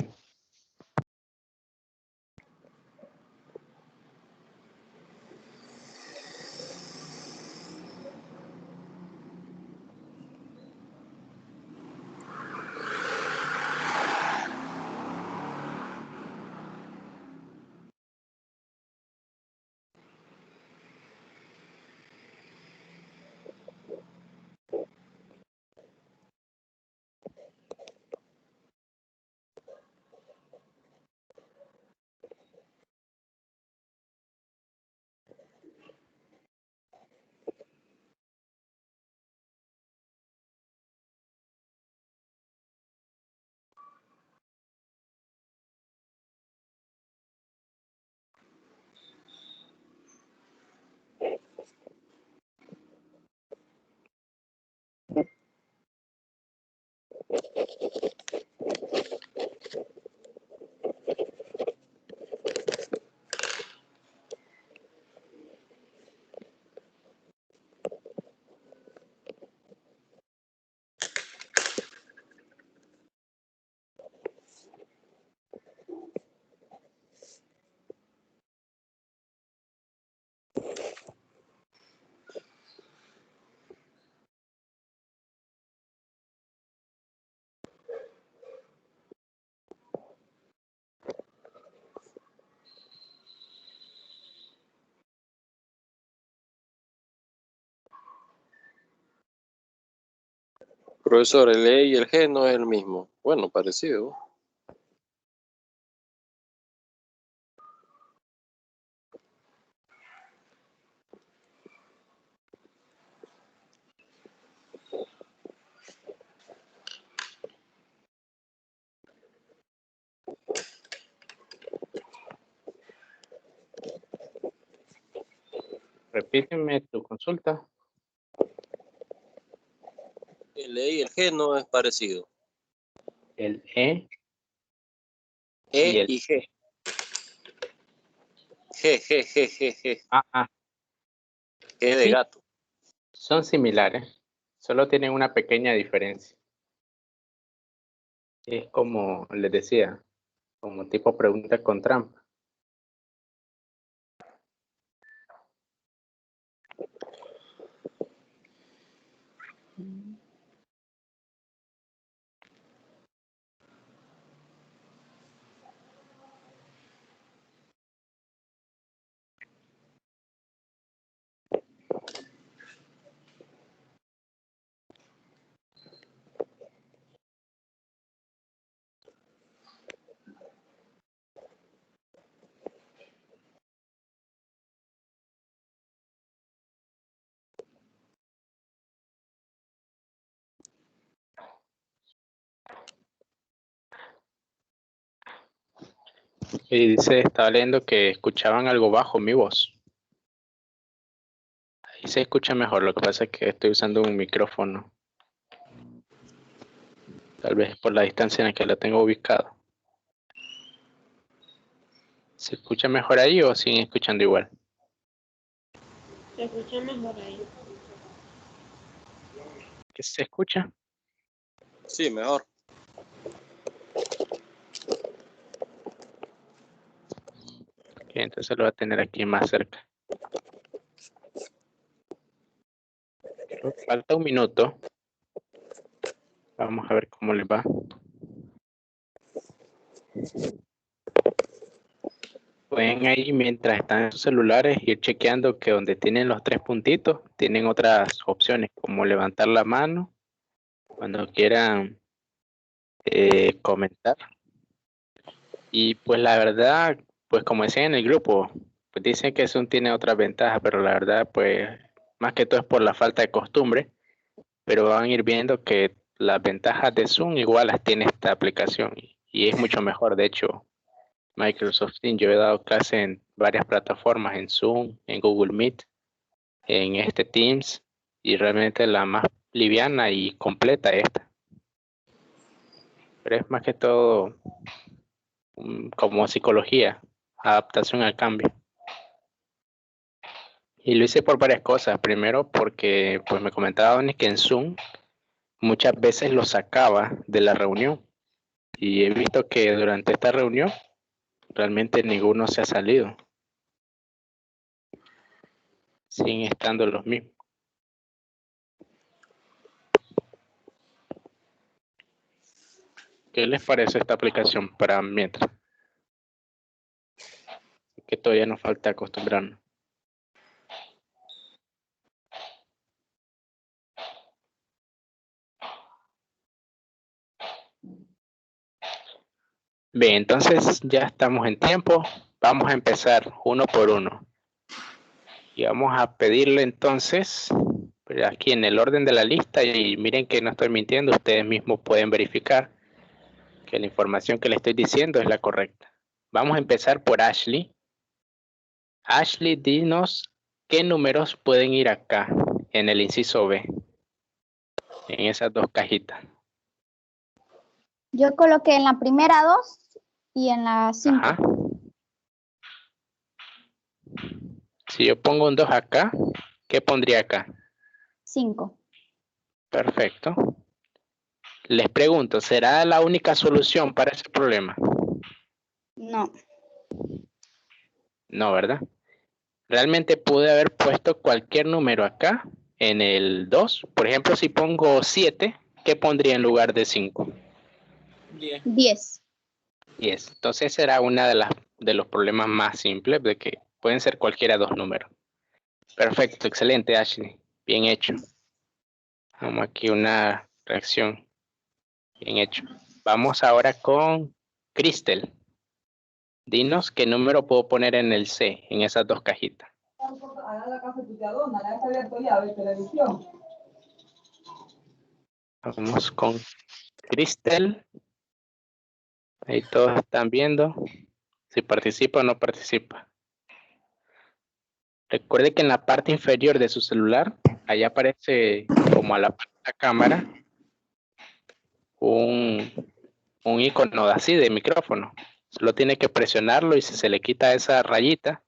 Profesor, el E y el G no es el mismo. Bueno, parecido. Repíteme tu consulta. El E y el G no es parecido. El E E y el y G. G. A. G de Sí, gato. son similares. Solo tienen una pequeña diferencia. Es como les decía, como tipo pregunta con trampa. Y dice, estaba leyendo que escuchaban algo bajo mi voz. Ahí se escucha mejor, lo que pasa es que estoy usando un micrófono. Tal vez por la distancia en la que lo tengo ubicado. ¿Se escucha mejor ahí o siguen escuchando igual? Se escucha mejor ahí. ¿Qué se escucha? Sí, mejor. Ok, entonces lo voy a tener aquí más cerca. Pero falta un minuto. Vamos a ver cómo les va. Pueden ahí, mientras están en sus celulares, ir chequeando que donde tienen los 3 puntitos, tienen otras opciones, como levantar la mano cuando quieran comentar. Y pues la verdad, pues como decían en el grupo, pues dicen que Zoom tiene otras ventajas, pero la verdad, pues más que todo es por la falta de costumbre, pero van a ir viendo que las ventajas de Zoom igual las tiene esta aplicación y es mucho mejor. De hecho, Microsoft Teams, yo he dado clase en varias plataformas, en Zoom, en Google Meet, en este Teams, y realmente la más liviana y completa es esta. Pero es más que todo como psicología, adaptación al cambio. Y lo hice por varias cosas. Primero porque pues me comentaba Donny que en Zoom muchas veces lo sacaba de la reunión. Y he visto que durante esta reunión realmente ninguno se ha salido. Siguen estando los mismos. ¿Qué les parece esta aplicación para mientras? Que todavía nos falta acostumbrarnos. Bien, entonces ya estamos en tiempo. Vamos a empezar uno por uno. Y vamos a pedirle entonces, aquí en el orden de la lista, y miren que no estoy mintiendo, ustedes mismos pueden verificar que la información que le estoy diciendo es la correcta. Vamos a empezar por Ashley. Ashley, dinos qué números pueden ir acá, en el inciso B, en esas dos cajitas. Yo coloqué en la primera 2 y en la 5. Ajá. Si yo pongo un 2 acá, ¿qué pondría acá? 5. Perfecto. Les pregunto, ¿será la única solución para ese problema? No. No, ¿verdad? Realmente pude haber puesto cualquier número acá en el 2. Por ejemplo, si pongo 7, ¿qué pondría en lugar de 5? 10. 10. 10. Entonces será una de los problemas más simples de que pueden ser cualquiera dos números. Perfecto, excelente, Ashley. Bien hecho. Vamos aquí una Reacción. Bien hecho. Vamos ahora con Cristel. Dinos qué número puedo poner en el C, en esas dos cajitas. Vamos con Cristel. Ahí todos están viendo si participa o no participa. Recuerde que en la parte inferior de su celular, ahí aparece como a la par de la cámara un icono así de micrófono. Solo tiene que presionarlo y si se le quita esa rayita,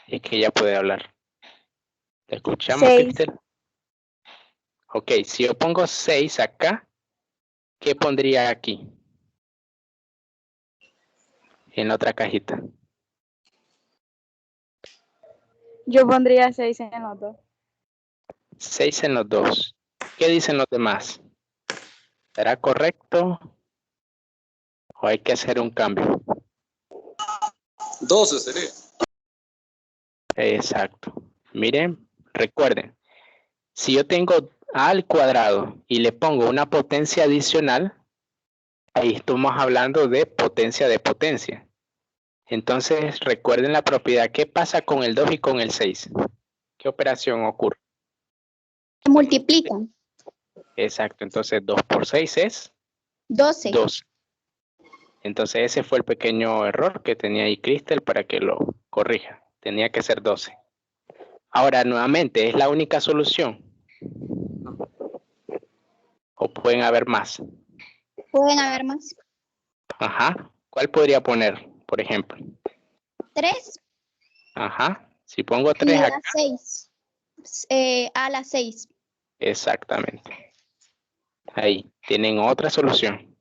es que ya puede hablar. ¿Te escuchamos, 6. Cristel? Ok, si yo pongo 6 acá, ¿qué pondría aquí? En la otra cajita. Yo pondría 6 en los dos. 6 en los dos. ¿Qué dicen los demás? ¿Será correcto? ¿O hay que hacer un cambio? 12 sería. Exacto. Miren, recuerden, si yo tengo a al cuadrado y le pongo una potencia adicional, ahí estamos hablando de potencia de potencia. Entonces, recuerden la propiedad. ¿Qué pasa con el 2 y con el 6? ¿Qué operación ocurre? Se multiplican. Exacto. Entonces, 2 por 6 es 12. 2. Entonces, ese fue el pequeño error que tenía ahí Cristel para que lo corrija. Tenía que ser 12. Ahora, nuevamente, ¿es la única solución? ¿O pueden haber más? Pueden haber más. Ajá. ¿Cuál podría poner, por ejemplo? 3 Ajá. Si pongo y 3 a acá. 6. A la 6. Exactamente. Ahí. Tienen otra solución.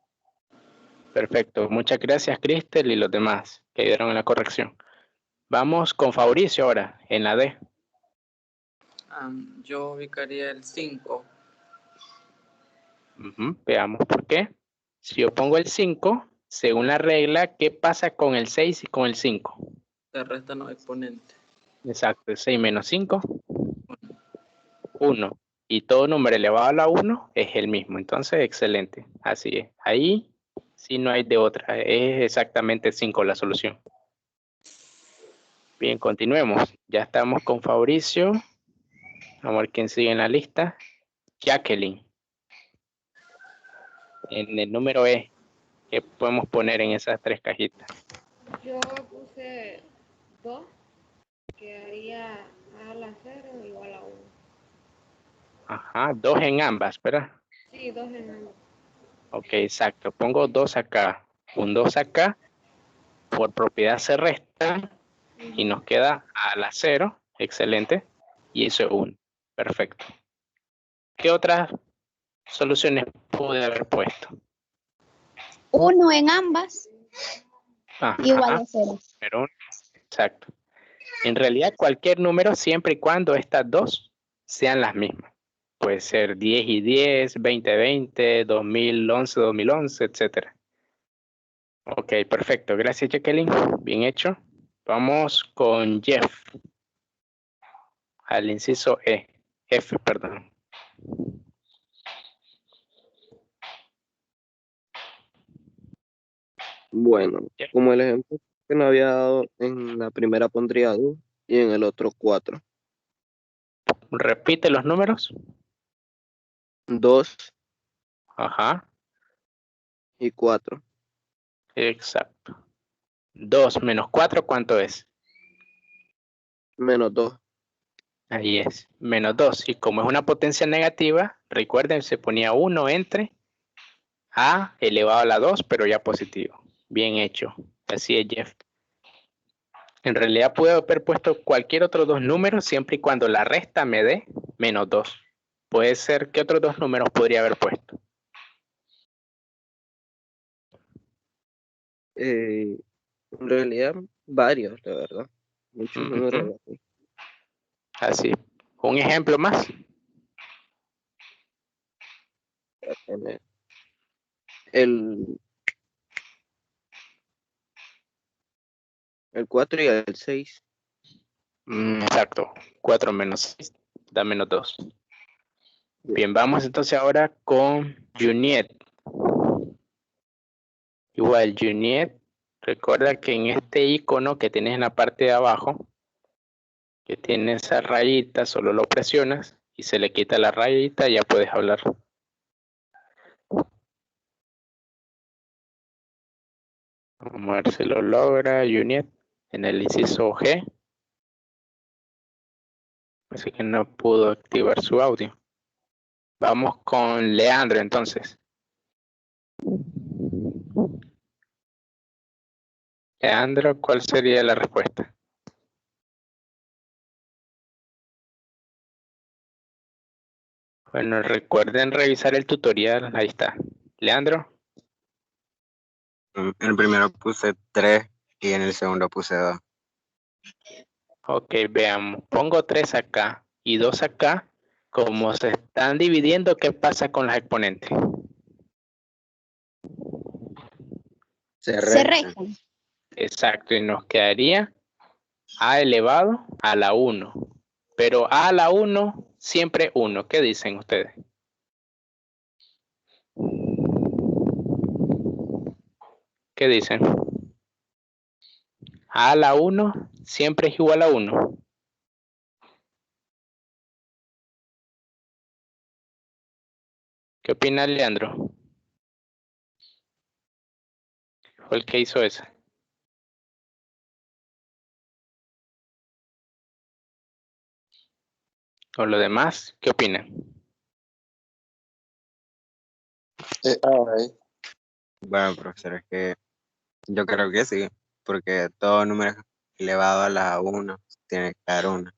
Perfecto. Muchas gracias, Cristel y los demás que ayudaron en la corrección. Vamos con Fabricio ahora, en la D. Yo ubicaría el 5. Veamos por qué. Si yo pongo el 5, según la regla, ¿qué pasa con el 6 y con el 5? Se restan los exponentes. Exacto, 6 menos 5, 1. Y todo número elevado a la 1 es el mismo. Entonces, excelente. Así es. Ahí sí no hay de otra. Es exactamente 5 la solución. Bien, continuemos. Ya estamos con Fabricio. Vamos a ver quién sigue en la lista. Jacqueline. En el número E, ¿qué podemos poner en esas tres cajitas? Yo puse 2, que haría a la 0 igual a 1. Ajá, 2 en ambas, ¿verdad? Sí, 2 en ambos. Ok, exacto. Pongo 2 acá. Un 2 acá. Por propiedad se resta. Y nos queda a la 0. Excelente. Y eso es 1. Perfecto. ¿Qué otras soluciones pude haber puesto? 1 en ambas. Ajá, Igual a 0. número 1. Exacto. En realidad, cualquier número, siempre y cuando estas dos sean las mismas. Puede ser 10 y 10, 20, 20, 2011, 2011, etc. Ok, perfecto. Gracias, Jacqueline. Bien hecho. Vamos con Jeff. Al inciso E. F, perdón. Bueno, Jeff, como el ejemplo que me había dado, en la primera pondría 2 y en el otro 4. repite los números. 2 Ajá, y 4. exacto. 2 menos 4, ¿cuánto es? Menos 2. Ahí es, menos 2. Y como es una potencia negativa, recuerden, se ponía 1 entre A elevado a la 2, pero ya positivo. Bien hecho. Así es, Jeff. En realidad puedo haber puesto cualquier otro dos números siempre y cuando la resta me dé menos 2. Puede ser, ¿qué otros dos números podría haber puesto? En realidad, varios, la verdad. Muchos números. Ujú. Así. Un ejemplo más. El 4 y el 6. Exacto. 4 menos 6 da menos 2. Bien, vamos entonces ahora con Juniet. Igual, Juniet, recuerda que en este icono que tienes en la parte de abajo, que tiene esa rayita, solo lo presionas y se le quita la rayita y ya puedes hablar. Vamos a ver si lo logra Juniet en el inciso G. Así que no pudo activar su audio. Vamos con Leandro entonces. Leandro, ¿cuál sería la respuesta? Bueno, recuerden revisar el tutorial. Ahí está. Leandro. En el primero puse 3 y en el segundo puse 2. Ok, veamos. Pongo 3 acá y 2 acá. Como se están dividiendo, ¿qué pasa con las exponentes? Se Se restan. restan. Exacto, y nos quedaría a elevado a la 1. Pero a la 1 siempre 1. ¿Qué dicen ustedes? ¿Qué dicen? A la 1 siempre es igual a 1. ¿Qué opina Leandro? Fue el que hizo eso. ¿O lo demás? ¿Qué opinan? Bueno, profesor, es que yo creo que sí, porque todo número elevado a la 1 tiene que dar 1.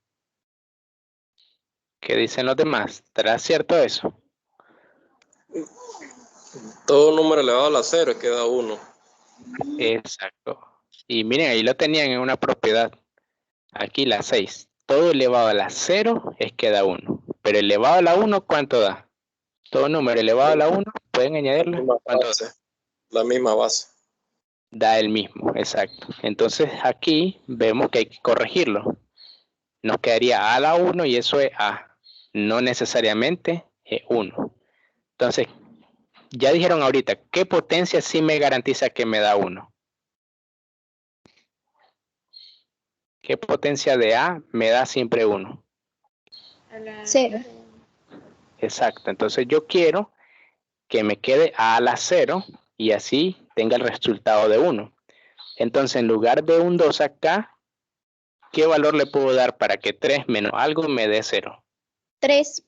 ¿Qué dicen los demás? ¿Estará cierto eso? Todo número elevado a la 0 queda 1. Exacto. Y miren, ahí lo tenían en una propiedad. Aquí la 6. Todo elevado a la 0 es que da 1. Pero elevado a la 1, ¿cuánto da? Todo número elevado a la 1, pueden añadirle. ¿Cuánto da? La misma base. Da el mismo, exacto. Entonces aquí vemos que hay que corregirlo. Nos quedaría a la 1 y eso es a. No necesariamente es 1. Entonces, ya dijeron ahorita, ¿qué potencia sí me garantiza que me da 1? ¿Qué potencia de A me da siempre 1? 0. Exacto, entonces yo quiero que me quede A a la 0 y así tenga el resultado de 1. Entonces, en lugar de un 2 acá, ¿qué valor le puedo dar para que 3 menos algo me dé 0? 3.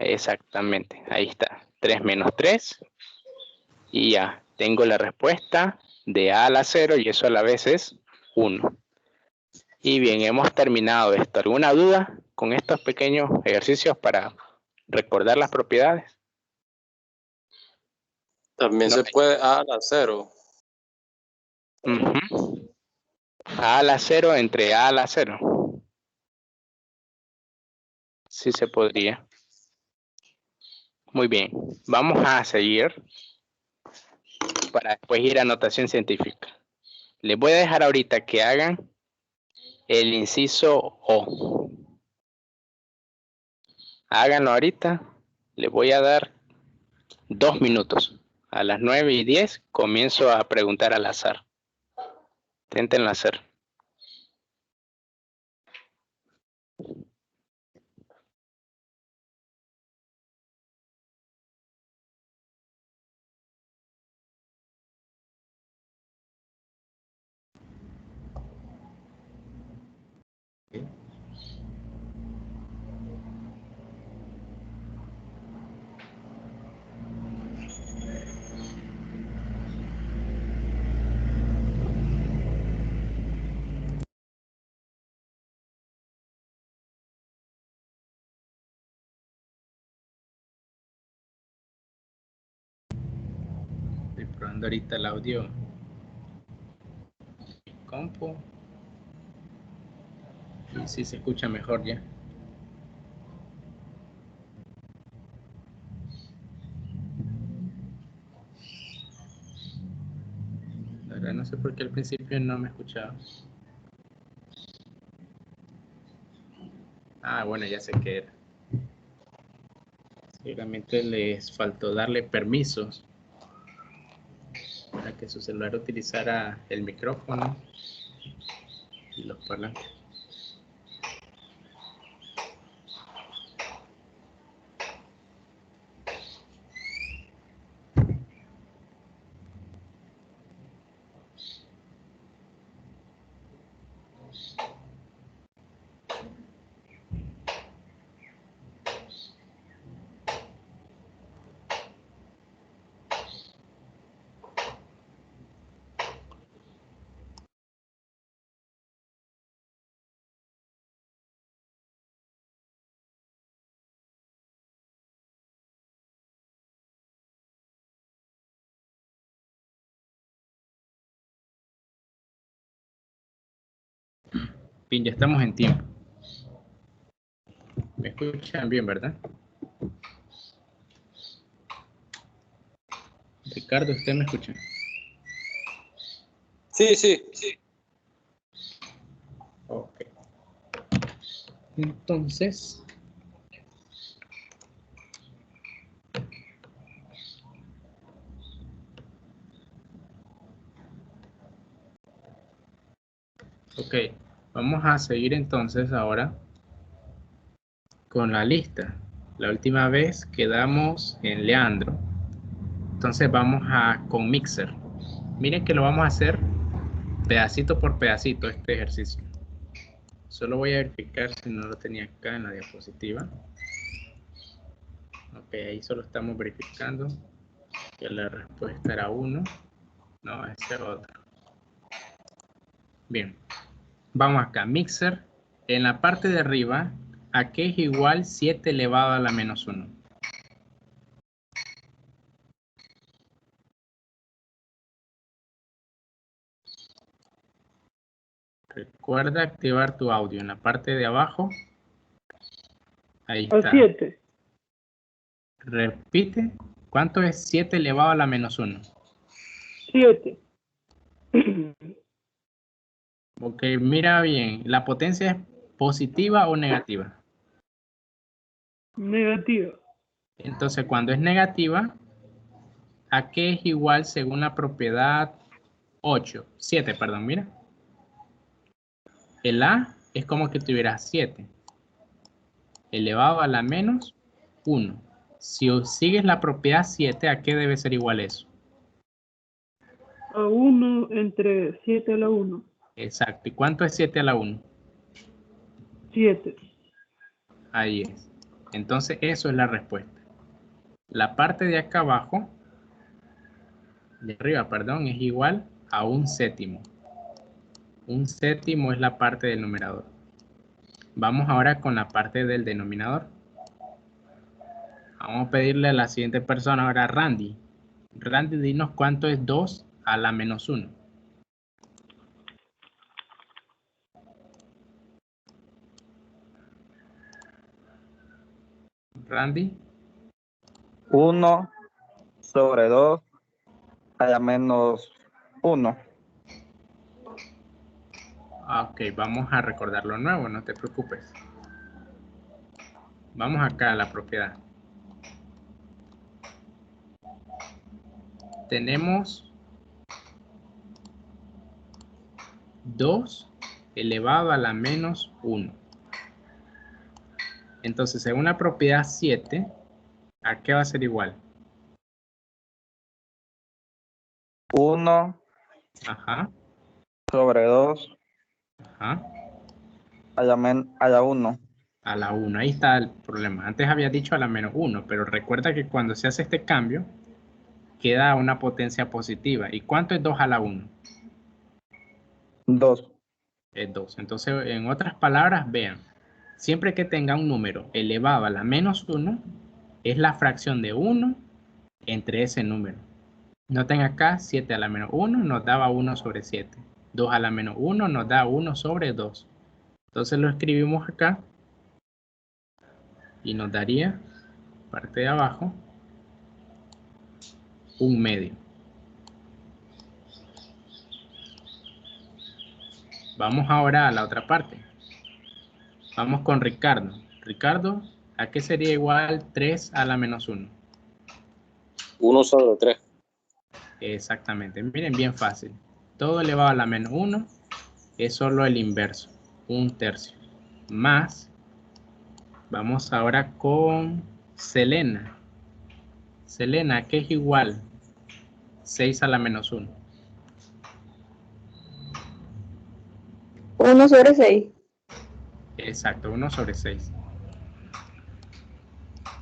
Exactamente, ahí está. 3 menos 3 y ya tengo la respuesta de A a la 0 y eso a la vez es 1. Y bien, hemos terminado esto. ¿Alguna duda con estos pequeños ejercicios para recordar las propiedades? También No. se puede A a la 0. A a la 0 entre A a la 0. Sí se podría. Muy bien, vamos a seguir para después ir a notación científica. Les voy a dejar ahorita que hagan el inciso O. Háganlo ahorita. Les voy a dar 2 minutos. A las 9:10 comienzo a preguntar al azar. Inténtenlo hacer. Estoy probando ahorita el audio. Compu. Y si se escucha mejor ya. La verdad no sé por qué al principio no me escuchaba. Ah, bueno, ya sé qué era. Seguramente les faltó darle permisos para que su celular utilizara el micrófono y los parlantes. Bien, ya estamos en tiempo. ¿Me escuchan bien, verdad? Ricardo, ¿usted me escucha? Sí, sí. Ok. Entonces, ok, vamos a seguir entonces ahora con la lista. La última vez quedamos en Leandro. Entonces vamos con Mixer. Miren que lo vamos a hacer pedacito por pedacito este ejercicio. Solo voy a verificar si no lo tenía acá en la diapositiva. Ok, ahí solo estamos verificando que la respuesta era 1. No, ese es otro. Bien, vamos acá, Mixer. En la parte de arriba, ¿a qué es igual 7 elevado a la menos 1? Recuerda activar tu audio en la parte de abajo. Ahí está. 7. Repite. ¿Cuánto es 7 elevado a la menos 1? 7. Ok, mira bien. ¿La potencia es positiva o negativa? Negativa. Entonces, cuando es negativa, ¿a qué es igual según la propiedad 7, perdón, mira. El A es como que tuviera 7. Elevado a la menos 1. Si sigues la propiedad 7, ¿a qué debe ser igual eso? A 1 entre 7 a la 1. Exacto. ¿Y cuánto es 7 a la 1? 7. Ahí es. Entonces, eso es la respuesta. La parte de acá abajo, de arriba, perdón, es igual a 1/7. 1/7 es la parte del numerador. Vamos ahora con la parte del denominador. Vamos a pedirle a la siguiente persona ahora, Randy. Randy, dinos cuánto es 2 a la menos 1. Randy. 1 sobre 2 a la menos 1. Ok, vamos a recordar lo nuevo, no te preocupes. Vamos acá a la propiedad. Tenemos 2 elevado a la menos 1. Entonces, según la propiedad 7, ¿a qué va a ser igual? 1 Ajá, sobre 2 ajá, a la 1. a la 1. Ahí está el problema. Antes había dicho a la menos 1, pero recuerda que cuando se hace este cambio, queda una potencia positiva. ¿Y cuánto es 2 a la 1? 2. Es 2. Entonces, en otras palabras, vean, siempre que tenga un número elevado a la menos 1, es la fracción de 1 entre ese número. Noten acá, 7 a la menos 1 nos daba 1 sobre 7. 2 a la menos 1 nos da 1 sobre 2. Entonces lo escribimos acá y nos daría, parte de abajo, 1/2. Vamos ahora a la otra parte. Vamos con Ricardo. Ricardo, ¿A qué sería igual 3 a la menos 1? 1 sobre 3. Exactamente. Miren, bien fácil. Todo elevado a la menos 1 es solo el inverso, 1/3. Más, vamos ahora con Selena. Selena, ¿qué es igual? 6 a la menos 1. 1 sobre 6. Exacto, 1 sobre 6.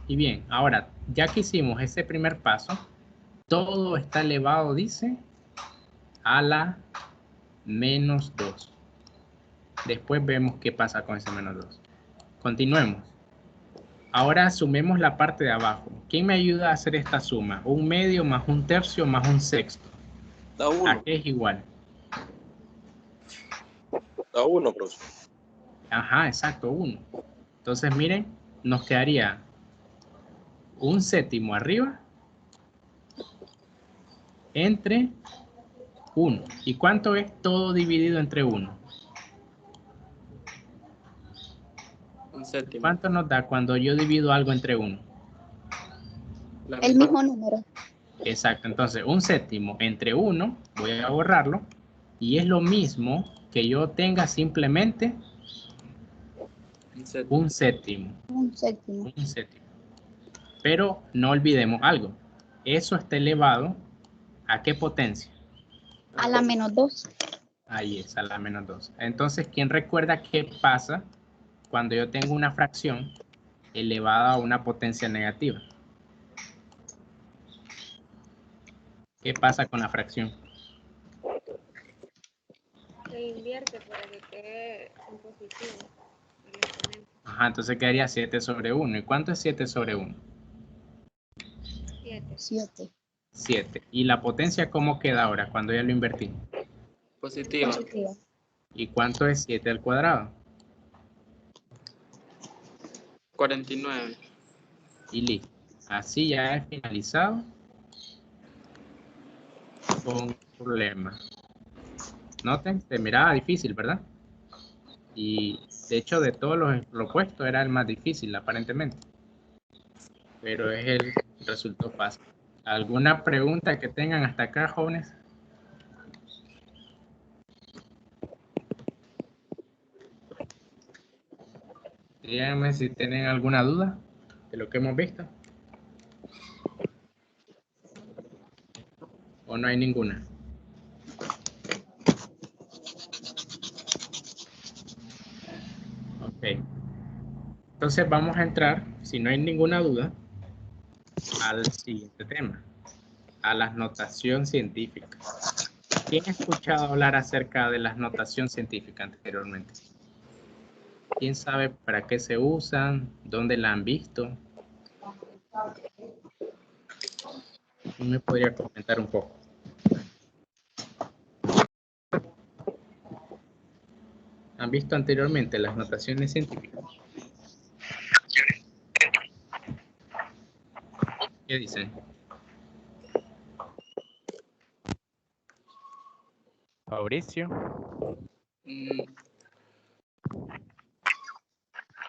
Y bien, ahora, ya que hicimos ese primer paso, todo está elevado, dice, a la menos 2. Después vemos qué pasa con ese menos 2. Continuemos. Ahora sumemos la parte de abajo. ¿Quién me ayuda a hacer esta suma? 1/2 más 1/3 más 1/6. Da 1. ¿A qué es igual? Da 1, profesor. Ajá, exacto, 1. Entonces, miren, nos quedaría 1/7 arriba entre 1. ¿Y cuánto es todo dividido entre 1? 1/7. ¿Cuánto nos da cuando yo divido algo entre 1? El mismo número. Exacto, entonces 1/7 entre 1, voy a borrarlo, y es lo mismo que yo tenga simplemente 1/7. 1/7. Un séptimo. 1/7. Pero no olvidemos algo. Eso está elevado ¿a qué potencia? A la menos 2. Ahí es, a la menos 2. Entonces, ¿quién recuerda qué pasa cuando yo tengo una fracción elevada a una potencia negativa? ¿Qué pasa con la fracción? Se invierte para que quede en positivo. Ajá, entonces quedaría 7 sobre 1. ¿Y cuánto es 7 sobre 1? 7. 7. ¿Y la potencia cómo queda ahora cuando ya lo invertí? Positiva. Positiva. ¿Y cuánto es 7 al cuadrado? 49. Y listo. Así ya he finalizado con el problema. Noten, se miraba difícil, ¿verdad? Y de hecho de todos los propuestos era el más difícil aparentemente. Pero es el resultado fácil. ¿Alguna pregunta que tengan hasta acá, jóvenes? Díganme si tienen alguna duda de lo que hemos visto. ¿O no hay ninguna? Ok. Entonces vamos a entrar, si no hay ninguna duda, al siguiente tema, a la notación científica. ¿Quién ha escuchado hablar acerca de la notación científica anteriormente? ¿Quién sabe para qué se usan? ¿Dónde la han visto? ¿Quién me podría comentar un poco? ¿Han visto anteriormente las notaciones científicas? ¿Qué dicen? Fabricio, Mm,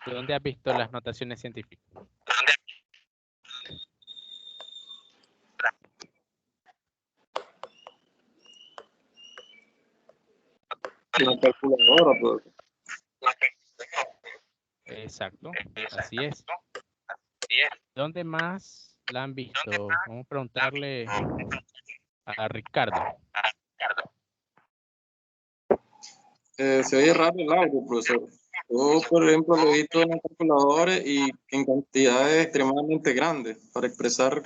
¿de dónde has visto las notaciones científicas? La calculadora, profesor. Exacto, así es. ¿Dónde más la han visto? Vamos a preguntarle a Ricardo. Se oye raro el audio, profesor. Yo, por ejemplo, lo he visto en los calculadores y en cantidades extremadamente grandes para expresar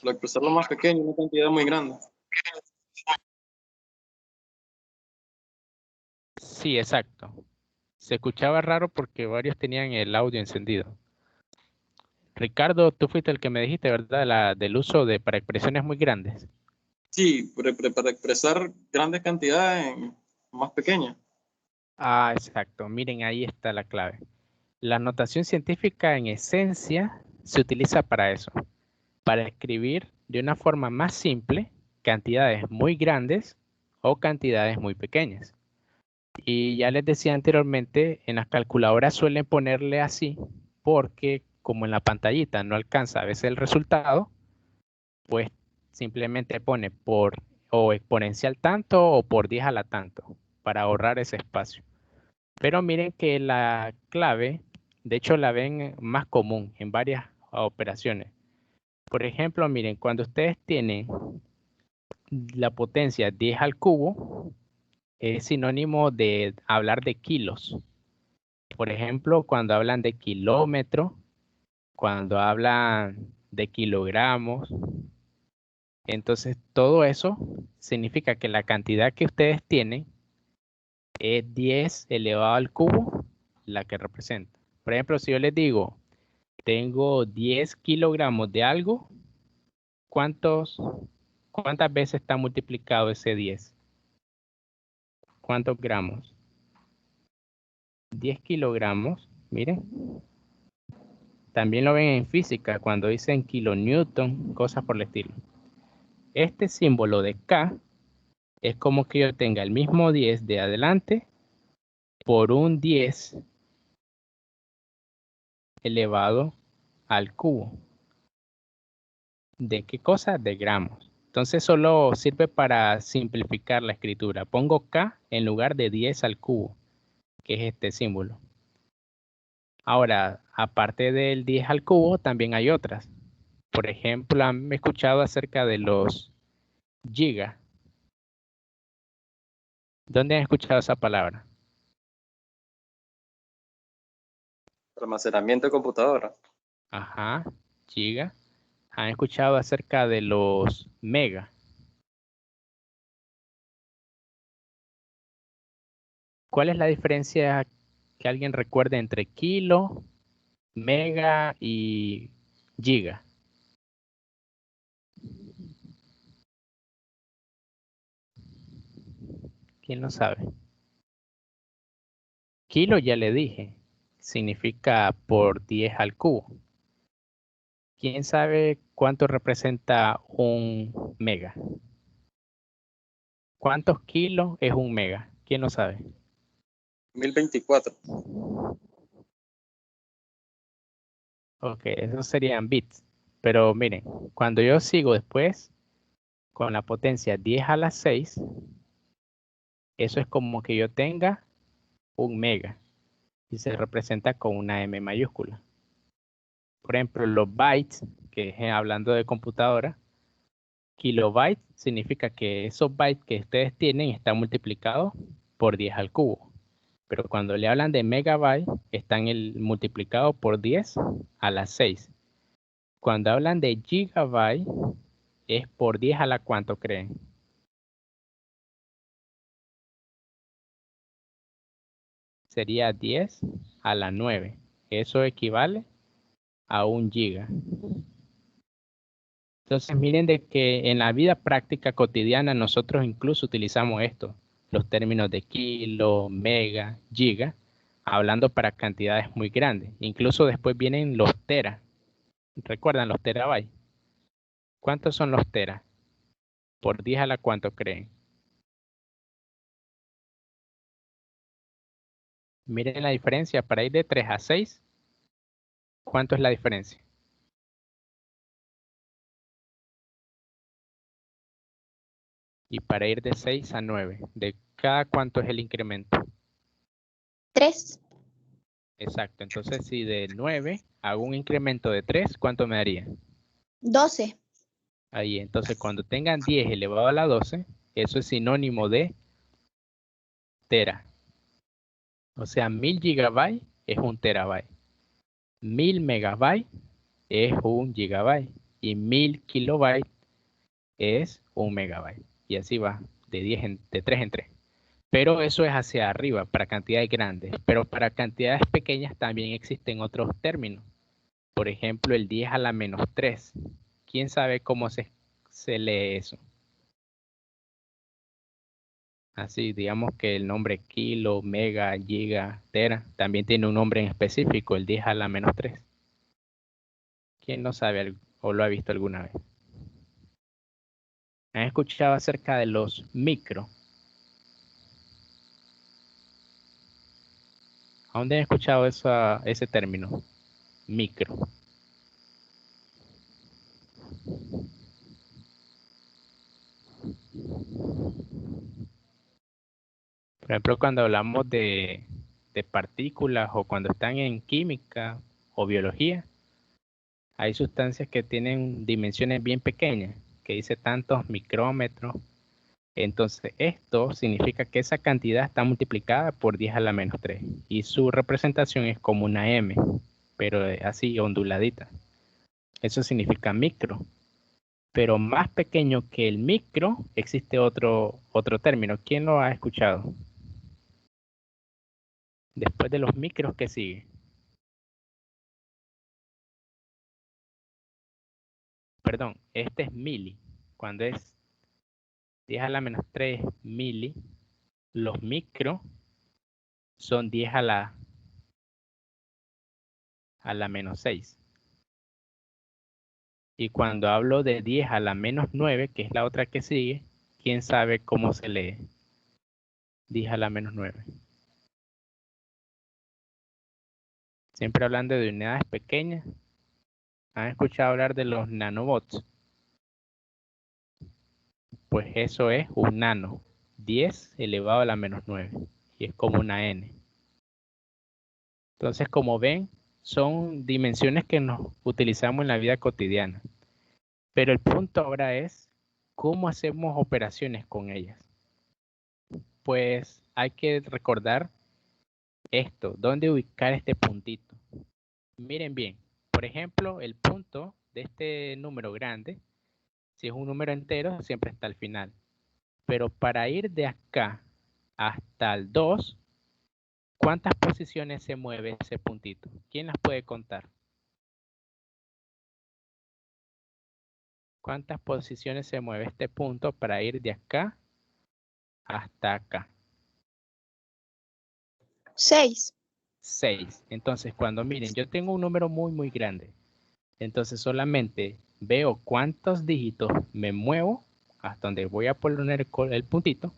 lo más pequeño, una cantidad muy grande. Sí, exacto. Se escuchaba raro porque varios tenían el audio encendido. Ricardo, tú fuiste el que me dijiste, ¿verdad? Del uso para expresiones muy grandes. Sí, para expresar grandes cantidades más pequeñas. Ah, exacto. Miren, ahí está la clave. La notación científica en esencia se utiliza para eso, para escribir de una forma más simple cantidades muy grandes o cantidades muy pequeñas. Y ya les decía anteriormente, en las calculadoras suelen ponerle así porque como en la pantallita no alcanza a veces el resultado, pues simplemente pone por o exponencial tanto o por 10 a la tanto para ahorrar ese espacio. Pero miren que la clave, de hecho la ven más común en varias operaciones. Por ejemplo, miren, cuando ustedes tienen la potencia 10 al cubo, es sinónimo de hablar de kilos. Por ejemplo, cuando hablan de kilómetro, cuando hablan de kilogramos, entonces todo eso significa que la cantidad que ustedes tienen es 10 elevado al cubo, la que representa. Por ejemplo, si yo les digo, tengo 10 kilogramos de algo, ¿cuántas veces está multiplicado ese 10? ¿Cuántos gramos? 10 kilogramos, miren. También lo ven en física cuando dicen kilonewton, cosas por el estilo. Este símbolo de K es como que yo tenga el mismo 10 de adelante por un 10 elevado al cubo. ¿De qué cosa? De gramos. Entonces solo sirve para simplificar la escritura. Pongo K en lugar de 10 al cubo, que es este símbolo. Ahora, aparte del 10 al cubo, también hay otras. Por ejemplo, han escuchado acerca de los gigas. ¿Dónde han escuchado esa palabra? Almacenamiento de computadora. Ajá, giga. ¿Han escuchado acerca de los mega? ¿Cuál es la diferencia que alguien recuerde entre kilo, mega y giga? ¿Quién lo sabe? Kilo ya le dije, significa por 10 al cubo. ¿Quién sabe cuánto representa un mega? ¿Cuántos kilos es un mega? ¿Quién lo sabe? 1024. Ok, esos serían bits. Pero miren, cuando yo sigo después con la potencia 10 a la 6, eso es como que yo tenga un mega y se representa con una M mayúscula. Por ejemplo, los bytes, que es hablando de computadora, kilobyte significa que esos bytes que ustedes tienen están multiplicados por 10 al cubo. Pero cuando le hablan de megabyte, están multiplicado por 10 a la 6. Cuando hablan de gigabyte, es por 10 a la ¿cuánto creen? Sería 10 a la 9. Eso equivale a 1 giga. Entonces miren de que en la vida práctica cotidiana nosotros incluso utilizamos esto, los términos de kilo, mega, giga, hablando para cantidades muy grandes. Incluso después vienen los teras. ¿Recuerdan los terabytes? ¿Cuántos son los teras? Por 10 a la ¿cuánto creen? Miren la diferencia, para ir de 3 a 6, ¿cuánto es la diferencia? Y para ir de 6 a 9, ¿de cada cuánto es el incremento? 3. Exacto, entonces si de 9 hago un incremento de 3, ¿cuánto me daría? 12. Ahí, entonces cuando tengan 10 elevado a la 12, eso es sinónimo de tera. O sea, 1000 gigabytes es un terabyte. 1000 megabytes es un gigabyte. Y 1000 kilobytes es un megabyte. Y así va, de 3 en 3. Pero eso es hacia arriba, para cantidades grandes. Pero para cantidades pequeñas también existen otros términos. Por ejemplo, el 10 a la menos 3. ¿Quién sabe cómo se lee eso? Así, digamos que el nombre kilo, mega, giga, tera, también tiene un nombre en específico, el 10 a la menos 3. ¿Quién no sabe o lo ha visto alguna vez? ¿Han escuchado acerca de los micro? ¿A dónde han escuchado ese término? micro. Por ejemplo, cuando hablamos de partículas o cuando están en química o biología, hay sustancias que tienen dimensiones bien pequeñas, que dice tantos micrómetros. Entonces, esto significa que esa cantidad está multiplicada por 10 a la menos 3 y su representación es como una M, pero así onduladita. Eso significa micro. Pero más pequeño que el micro, existe otro término. ¿Quién lo ha escuchado? Después de los micros, ¿qué sigue? Perdón, este es mili. Cuando es 10 a la menos 3 mili, los micro son 10 a la menos 6. Y cuando hablo de 10 a la menos 9, que es la otra que sigue, ¿quién sabe cómo se lee? 10 a la menos 9. Siempre hablando de unidades pequeñas. ¿Han escuchado hablar de los nanobots? Pues eso es un nano. 10 elevado a la menos 9. Y es como una n. Entonces, como ven, son dimensiones que nos utilizamos en la vida cotidiana. Pero el punto ahora es cómo hacemos operaciones con ellas. Pues hay que recordar esto, dónde ubicar este puntito. Miren bien, por ejemplo, el punto de este número grande, si es un número entero, siempre está al final. Pero para ir de acá hasta el 2, ¿cuántas posiciones se mueve ese puntito? ¿Quién las puede contar? ¿Cuántas posiciones se mueve este punto para ir de acá hasta acá? 6. 6. Entonces, cuando miren, yo tengo un número muy grande. Entonces, solamente veo cuántos dígitos me muevo hasta donde voy a poner el puntito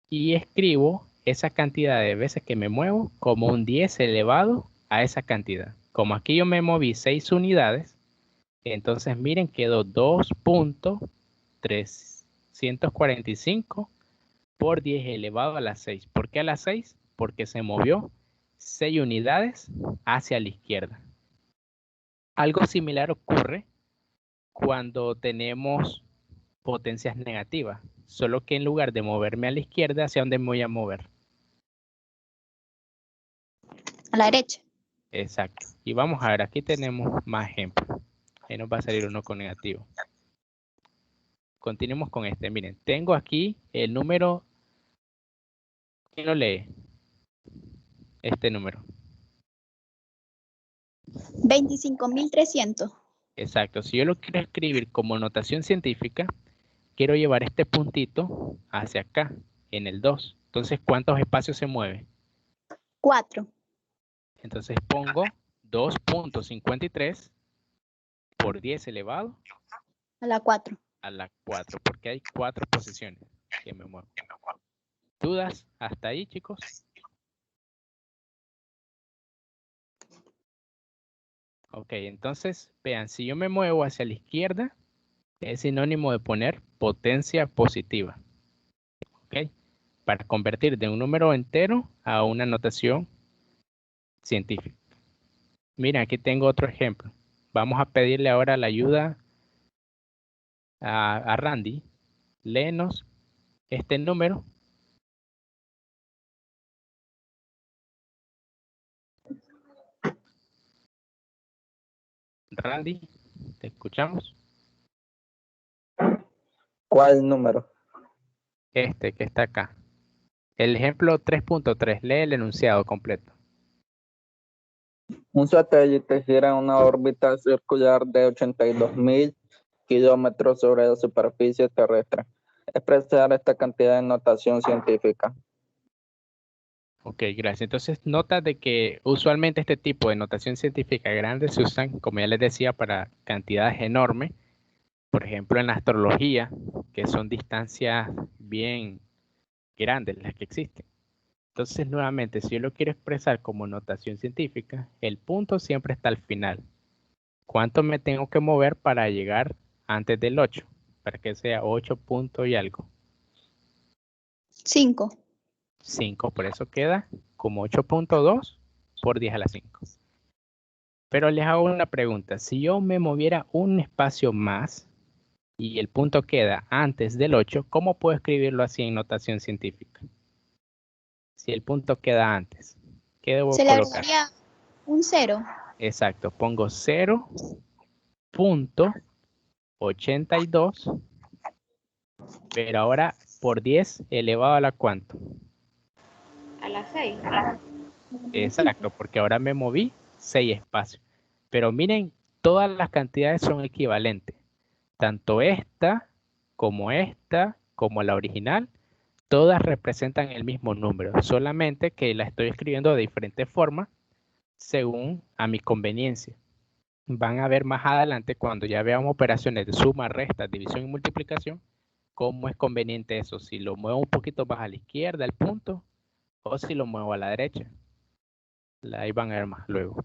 y escribo esa cantidad de veces que me muevo como un 10 elevado a esa cantidad. Como aquí yo me moví 6 unidades, entonces miren, quedó 2.345 por 10 elevado a la 6. ¿Por qué a la 6? Porque se movió 6 unidades hacia la izquierda. Algo similar ocurre cuando tenemos potencias negativas, solo que en lugar de moverme a la izquierda, ¿hacia dónde me voy a mover? A la derecha. Exacto. Y vamos a ver, aquí tenemos más ejemplos. Ahí nos va a salir uno con negativo. Continuemos con este. Miren, tengo aquí el número. ¿Quién lo lee? Este número. 25.300. Exacto. Si yo lo quiero escribir como notación científica, quiero llevar este puntito hacia acá, en el 2. Entonces, ¿cuántos espacios se mueven? 4. Entonces pongo 2.53 por 10 elevado A la 4. a la 4, porque hay 4 posiciones que me muevo. ¿Dudas hasta ahí, chicos? Ok, entonces, vean, si yo me muevo hacia la izquierda, es sinónimo de poner potencia positiva. Ok, para convertir de un número entero a una notación científica. Miren, aquí tengo otro ejemplo. Vamos a pedirle ahora la ayuda a Randy. Léenos este número. Randy, ¿te escuchamos? ¿Cuál número? Este que está acá. El ejemplo 3.3. Lee el enunciado completo. Un satélite gira en una órbita circular de 82.000 kilómetros sobre la superficie terrestre. Expresar esta cantidad en notación científica. Ok, gracias. Entonces, nota de que usualmente este tipo de notación científica grande se usan, como ya les decía, para cantidades enormes. Por ejemplo, en la astrología, que son distancias bien grandes las que existen. Entonces, nuevamente, si yo lo quiero expresar como notación científica, el punto siempre está al final. ¿Cuánto me tengo que mover para llegar antes del 8? Para que sea 8 puntos y algo. 5. 5, por eso queda como 8.2 por 10 a la 5. Pero les hago una pregunta. Si yo me moviera un espacio más y el punto queda antes del 8, ¿cómo puedo escribirlo así en notación científica? Si el punto queda antes, ¿qué debo Se le colocar? agregaría un 0. Exacto, pongo 0.82, pero ahora por 10 elevado a la ¿cuánto? A las 6. Exacto, porque ahora me moví 6 espacios. Pero miren, todas las cantidades son equivalentes. Tanto esta, como la original, todas representan el mismo número, solamente que la estoy escribiendo de diferente forma según a mi conveniencia. Van a ver más adelante, cuando ya veamos operaciones de suma, resta, división y multiplicación, cómo es conveniente eso, si lo muevo un poquito más a la izquierda, el punto, o si lo muevo a la derecha. Ahí van a ver más luego.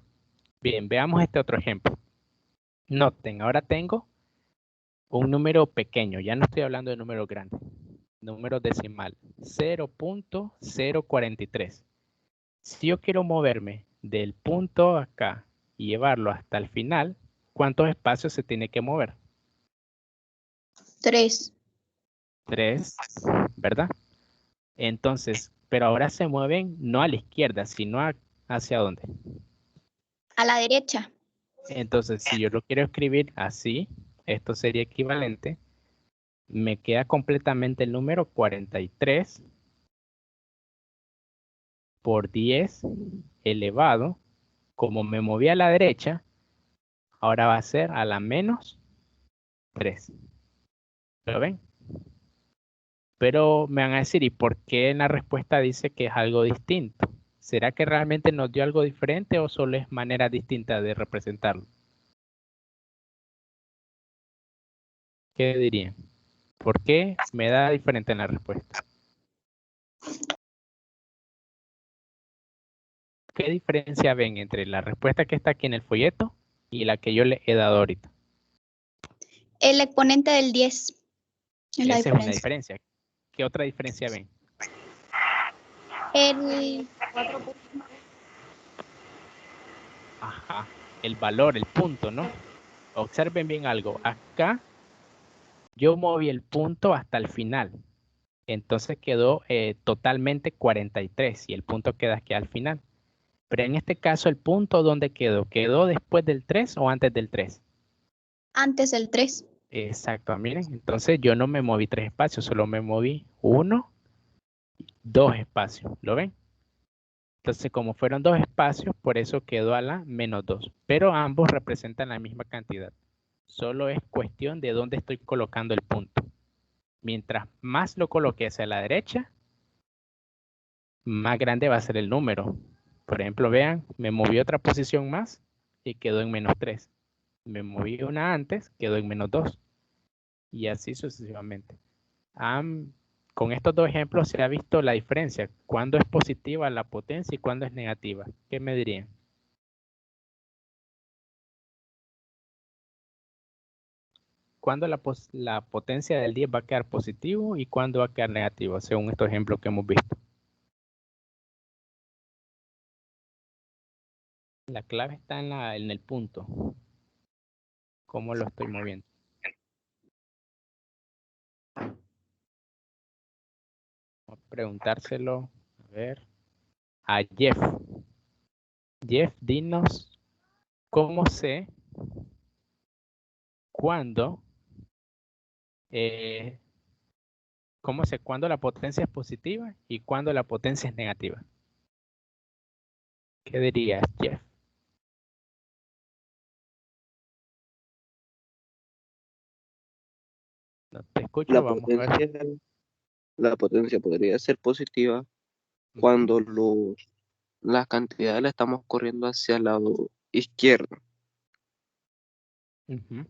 Bien, veamos este otro ejemplo. Noten, ahora tengo un número pequeño, ya no estoy hablando de número grande. Número decimal, 0.043. Si yo quiero moverme del punto acá y llevarlo hasta el final, ¿cuántos espacios se tiene que mover? 3. 3, ¿verdad? Entonces, pero ahora se mueven no a la izquierda, sino ¿hacia dónde? A la derecha. Entonces, si yo lo quiero escribir así, esto sería equivalente. Me queda completamente el número 43 por 10 elevado. Como me moví a la derecha, ahora va a ser a la menos 3. ¿Lo ven? Pero me van a decir, ¿y por qué en la respuesta dice que es algo distinto? ¿Será que realmente nos dio algo diferente o solo es manera distinta de representarlo? ¿Qué dirían? ¿Por qué me da diferente en la respuesta? ¿Qué diferencia ven entre la respuesta que está aquí en el folleto y la que yo le he dado ahorita? El exponente del 10. Es la Esa es una diferencia. diferencia. ¿Qué otra diferencia ven? El 4. Ajá, el valor, el punto, ¿no? Observen bien algo. Acá yo moví el punto hasta el final. Entonces quedó totalmente 43 y el punto queda aquí al final. Pero en este caso, ¿el punto dónde quedó? ¿Quedó después del 3 o antes del 3? Antes del 3. Exacto, miren. Entonces yo no me moví 3 espacios, solo me moví 1, 2 espacios. ¿Lo ven? Entonces, como fueron 2 espacios, por eso quedó a la menos 2. Pero ambos representan la misma cantidad. Solo es cuestión de dónde estoy colocando el punto. Mientras más lo coloque hacia la derecha, más grande va a ser el número. Por ejemplo, vean, me moví otra posición más y quedó en menos 3. Me moví una antes, quedó en menos 2. Y así sucesivamente. Con estos dos ejemplos se ha visto la diferencia. Cuándo es positiva la potencia y cuándo es negativa. ¿Qué me dirían? ¿Cuándo la potencia del 10 va a quedar positivo y cuándo va a quedar negativo, según estos ejemplos que hemos visto? La clave está en el punto. ¿Cómo lo estoy moviendo? Vamos a preguntárselo, a ver, a Jeff. Jeff, dinos cómo sé cuándo, cuándo la potencia es positiva y cuándo la potencia es negativa. ¿Qué dirías, Jeff? No te escucho, La vamos a ver. la potencia podría ser positiva cuando las cantidades la estamos corriendo hacia el lado izquierdo.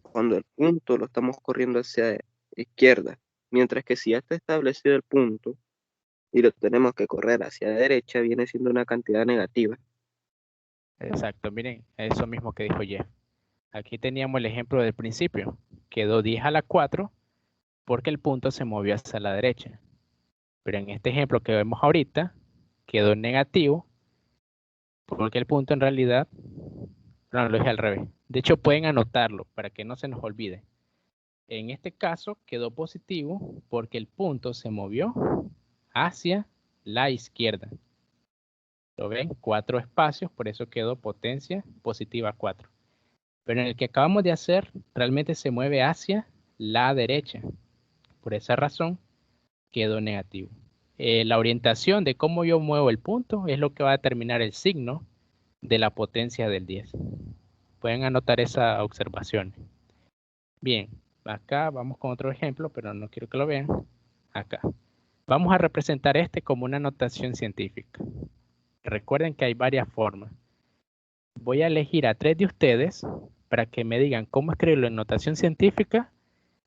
Cuando el punto lo estamos corriendo hacia izquierda. Mientras que si ya está establecido el punto, y lo tenemos que correr hacia la derecha, viene siendo una cantidad negativa. Exacto, miren, eso mismo que dijo Jeff. Aquí teníamos el ejemplo del principio. Quedó 10 a la 4 porque el punto se movió hacia la derecha. Pero en este ejemplo que vemos ahorita, quedó negativo porque el punto en realidad, no, lo dije al revés. De hecho, pueden anotarlo para que no se nos olvide. En este caso quedó positivo porque el punto se movió hacia la izquierda. ¿Lo ven? 4 espacios, por eso quedó potencia positiva 4. Pero en el que acabamos de hacer, realmente se mueve hacia la derecha. Por esa razón, quedó negativo. La orientación de cómo yo muevo el punto es lo que va a determinar el signo de la potencia del 10. Pueden anotar esa observación. Bien, acá vamos con otro ejemplo, pero no quiero que lo vean. Acá. Vamos a representar este como una notación científica. Recuerden que hay varias formas. Voy a elegir a 3 de ustedes para que me digan cómo escribirlo en notación científica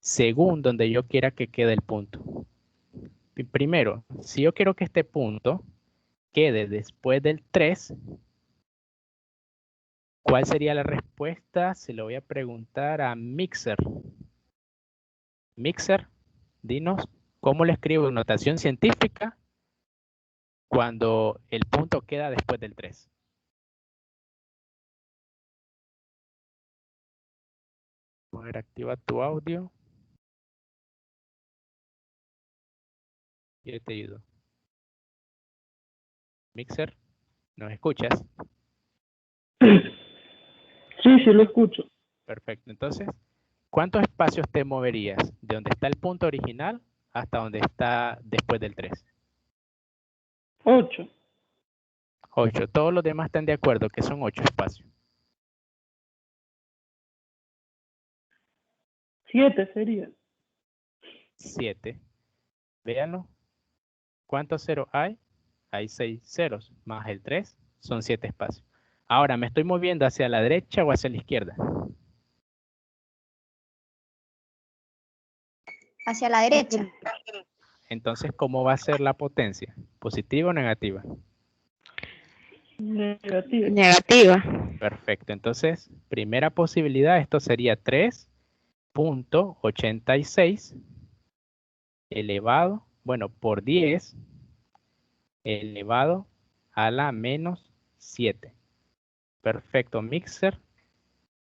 según donde yo quiera que quede el punto. Primero, si yo quiero que este punto quede después del 3, ¿cuál sería la respuesta? Se lo voy a preguntar a Mixer. Mixer, dinos cómo le escribo en notación científica cuando el punto queda después del 3. A ver, activa tu audio. Yo te ayudo. Mixer, ¿nos escuchas? Sí, lo escucho. Perfecto. Entonces, ¿cuántos espacios te moverías de donde está el punto original hasta donde está después del 3? 8. 8. Todos los demás están de acuerdo que son 8 espacios. 7 sería. 7. Véanlo. ¿Cuántos ceros hay? Hay 6 ceros más el 3. Son 7 espacios. Ahora, ¿me estoy moviendo hacia la derecha o hacia la izquierda? Hacia la derecha. Entonces, ¿cómo va a ser la potencia? ¿Positiva o negativa? Negativa. Negativa. Perfecto. Entonces, primera posibilidad, esto sería 3.86 elevado, bueno, por 10 elevado a la menos 7. Perfecto, Mixer.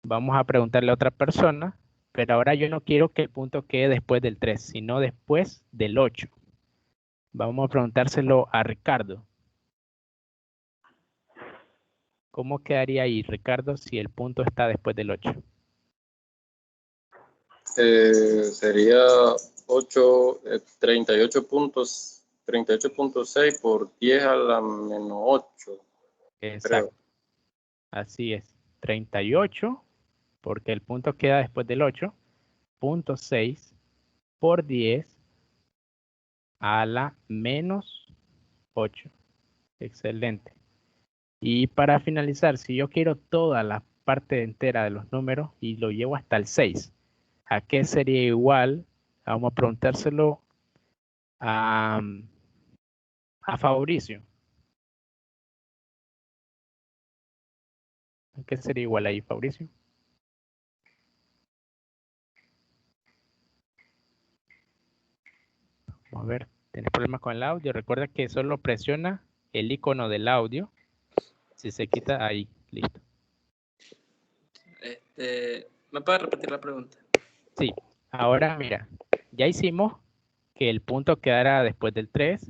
Vamos a preguntarle a otra persona, pero ahora yo no quiero que el punto quede después del 3, sino después del 8. Vamos a preguntárselo a Ricardo. ¿Cómo quedaría ahí, Ricardo, si el punto está después del 8? Sería 38.6 por 10 a la menos 8. Exacto. Creo. Así es. 38, porque el punto queda después del 8. 0.6 por 10 a la menos 8. Excelente. Y para finalizar, si yo quiero toda la parte entera de los números y lo llevo hasta el 6, ¿a qué sería igual? Vamos a preguntárselo a Fabricio. ¿A qué sería igual ahí, Fabricio? Vamos a ver, ¿tienes problemas con el audio? Recuerda que solo presiona el icono del audio. Si se quita, ahí, listo. ¿Me puedes repetir la pregunta? Sí, ahora mira, ya hicimos que el punto quedara después del 3,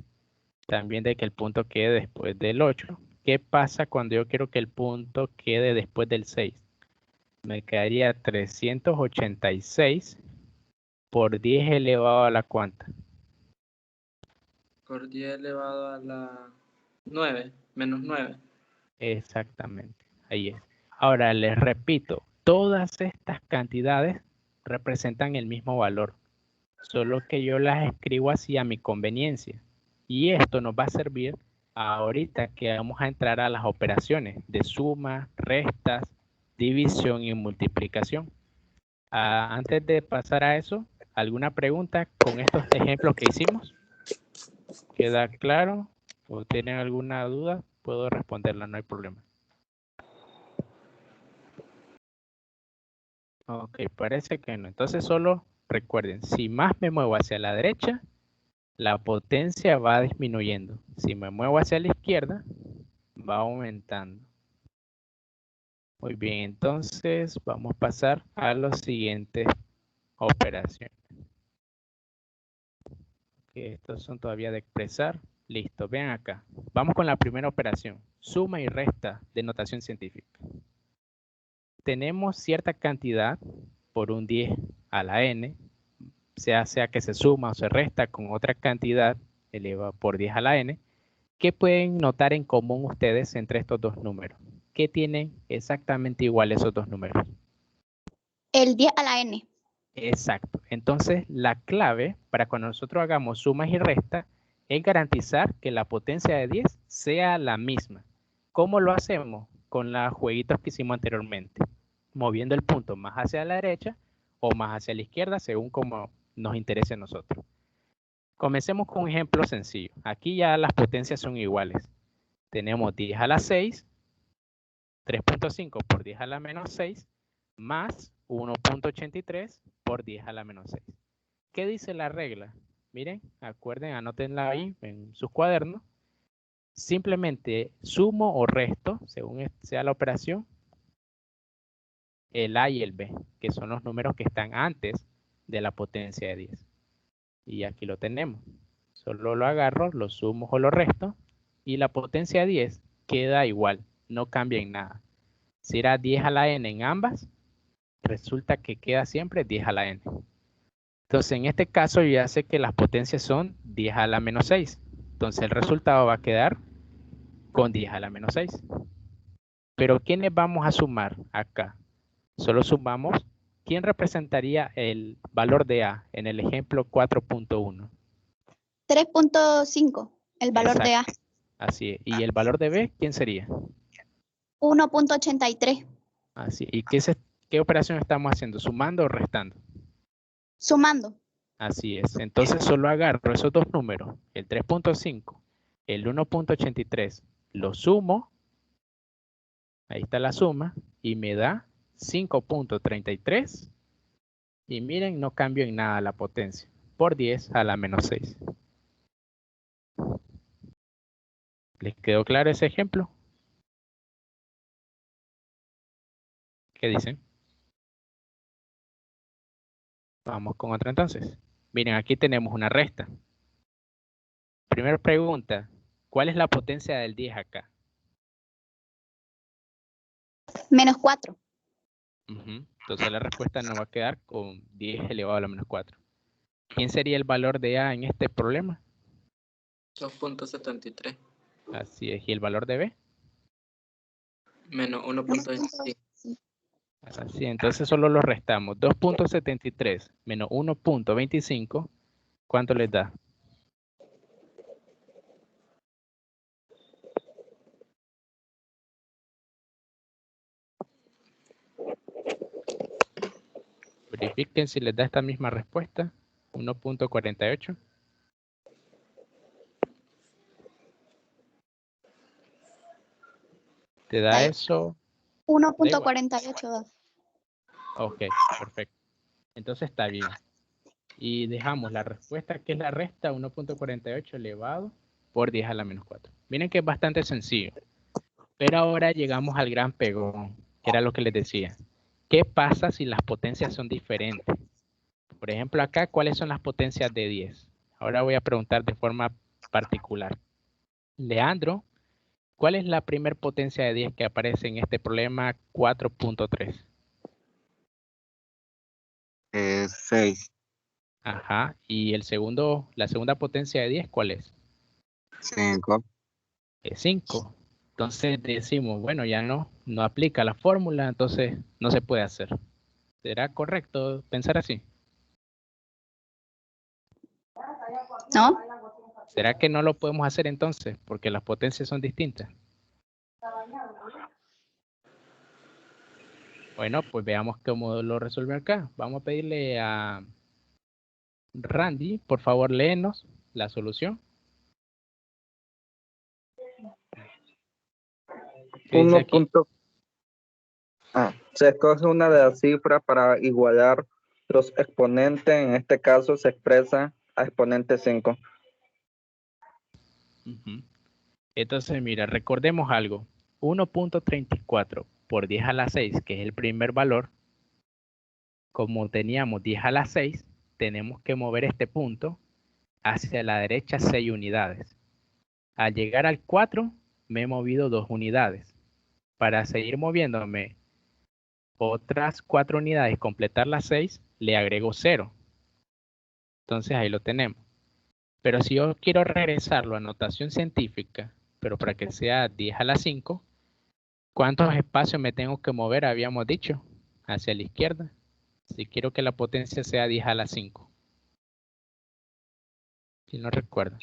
también de que el punto quede después del 8. ¿Qué pasa cuando yo quiero que el punto quede después del 6? Me quedaría 386 por 10 elevado a la ¿cuánta? Por 10 elevado a la 9, menos 9. Exactamente, ahí es. Ahora les repito, todas estas cantidades representan el mismo valor, solo que yo las escribo así a mi conveniencia. Y esto nos va a servir ahorita que vamos a entrar a las operaciones de suma, restas, división y multiplicación. Antes de pasar a eso, ¿alguna pregunta con estos ejemplos que hicimos? ¿Queda claro? ¿O tienen alguna duda? Puedo responderla, no hay problema. Ok, parece que no. Entonces solo recuerden, si más me muevo hacia la derecha, la potencia va disminuyendo. Si me muevo hacia la izquierda, va aumentando. Muy bien, entonces vamos a pasar a las siguientes operaciones. Que estos son todavía de expresar. Listo, vean acá. Vamos con la primera operación. Suma y resta de notación científica. Tenemos cierta cantidad por un 10 a la n, sea que se suma o se resta con otra cantidad elevada por 10 a la n. ¿Qué pueden notar en común ustedes entre estos dos números? ¿Qué tienen exactamente igual esos dos números? El 10 a la n. Exacto. Entonces, la clave para cuando nosotros hagamos sumas y restas es garantizar que la potencia de 10 sea la misma. ¿Cómo lo hacemos? Con los jueguitos que hicimos anteriormente. Moviendo el punto más hacia la derecha o más hacia la izquierda, según como nos interese a nosotros. Comencemos con un ejemplo sencillo. Aquí ya las potencias son iguales. Tenemos 10 a la 6, 3.5 por 10 a la menos 6, más 1.83 por 10 a la menos 6. ¿Qué dice la regla? Miren, acuerden, anótenla ahí en sus cuadernos. Simplemente sumo o resto, según sea la operación, el A y el B, que son los números que están antes de la potencia de 10. Y aquí lo tenemos. Solo lo agarro, lo sumo o lo resto, y la potencia de 10 queda igual, no cambia en nada. Si era 10 a la n en ambas, resulta que queda siempre 10 a la n. Entonces, en este caso, yo ya sé que las potencias son 10 a la menos 6. Entonces, el resultado va a quedar con 10 a la menos 6. Pero, ¿quiénes vamos a sumar acá? Solo sumamos. ¿Quién representaría el valor de A en el ejemplo 4.1? 3.5, el valor de A. Así es. ¿Y el valor de B, quién sería? 1.83. Así. ¿Y qué operación estamos haciendo? ¿Sumando o restando? Sumando. Así es. Entonces solo agarro esos dos números, el 3.5, el 1.83, lo sumo, ahí está la suma, y me da 5.33. Y miren, no cambio en nada la potencia, por 10 a la menos 6. ¿Les quedó claro ese ejemplo? ¿Qué dicen? Vamos con otra entonces. Miren, aquí tenemos una resta. Primera pregunta, ¿cuál es la potencia del 10 acá? Menos 4. Entonces la respuesta nos va a quedar con 10 elevado a la menos 4. ¿Quién sería el valor de A en este problema? 2.73. Así es. ¿Y el valor de B? Menos 1.25. Así, entonces solo lo restamos. 2.73 menos 1.25, ¿cuánto les da? Verifiquen si les da esta misma respuesta. 1.48. ¿Te da eso? 1.48. Ok, perfecto. Entonces está bien. Y dejamos la respuesta, que es la resta 1.48 elevado por 10 a la menos 4. Miren que es bastante sencillo. Pero ahora llegamos al gran pegón, que era lo que les decía. ¿Qué pasa si las potencias son diferentes? Por ejemplo, acá, ¿cuáles son las potencias de 10? Ahora voy a preguntar de forma particular. Leandro, ¿cuál es la primer potencia de 10 que aparece en este problema 4.3? 6. Ajá. ¿Y la segunda potencia de 10 cuál es? 5. Es 5. Entonces decimos, bueno, ya no aplica la fórmula, entonces no se puede hacer. ¿Será correcto pensar así? ¿No? ¿Será que no lo podemos hacer entonces? Porque las potencias son distintas. Bueno, pues veamos cómo lo resuelve acá. Vamos a pedirle a Randy, por favor, léenos la solución. ¿Qué dice Uno aquí? punto. Se escoge una de las cifras para igualar los exponentes. En este caso se expresa a exponente 5. Ujú. Entonces, mira, recordemos algo. 1.34 por 10 a la 6, que es el primer valor. Como teníamos 10 a la 6, tenemos que mover este punto hacia la derecha 6 unidades. Al llegar al 4, me he movido 2 unidades. Para seguir moviéndome otras 4 unidades y completar las 6, le agrego 0. Entonces ahí lo tenemos. Pero si yo quiero regresarlo a notación científica, pero para que sea 10 a la 5, ¿cuántos espacios me tengo que mover? Habíamos dicho, hacia la izquierda. Si quiero que la potencia sea 10 a la 5. Si no recuerdo.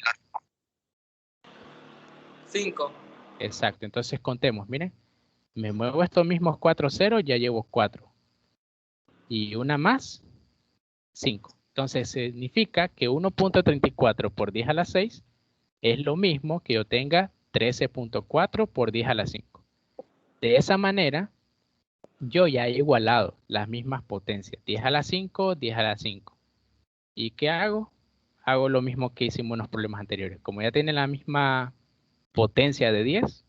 5. Exacto, entonces contemos, miren. Me muevo estos mismos 4 ceros, ya llevo 4. Y una más, 5. Entonces significa que 1.34 por 10 a la 6 es lo mismo que yo tenga 13.4 por 10 a la 5. De esa manera, yo ya he igualado las mismas potencias. 10 a la 5, 10 a la 5. ¿Y qué hago? Hago lo mismo que hicimos en los problemas anteriores. Como ya tienen la misma potencia de 10,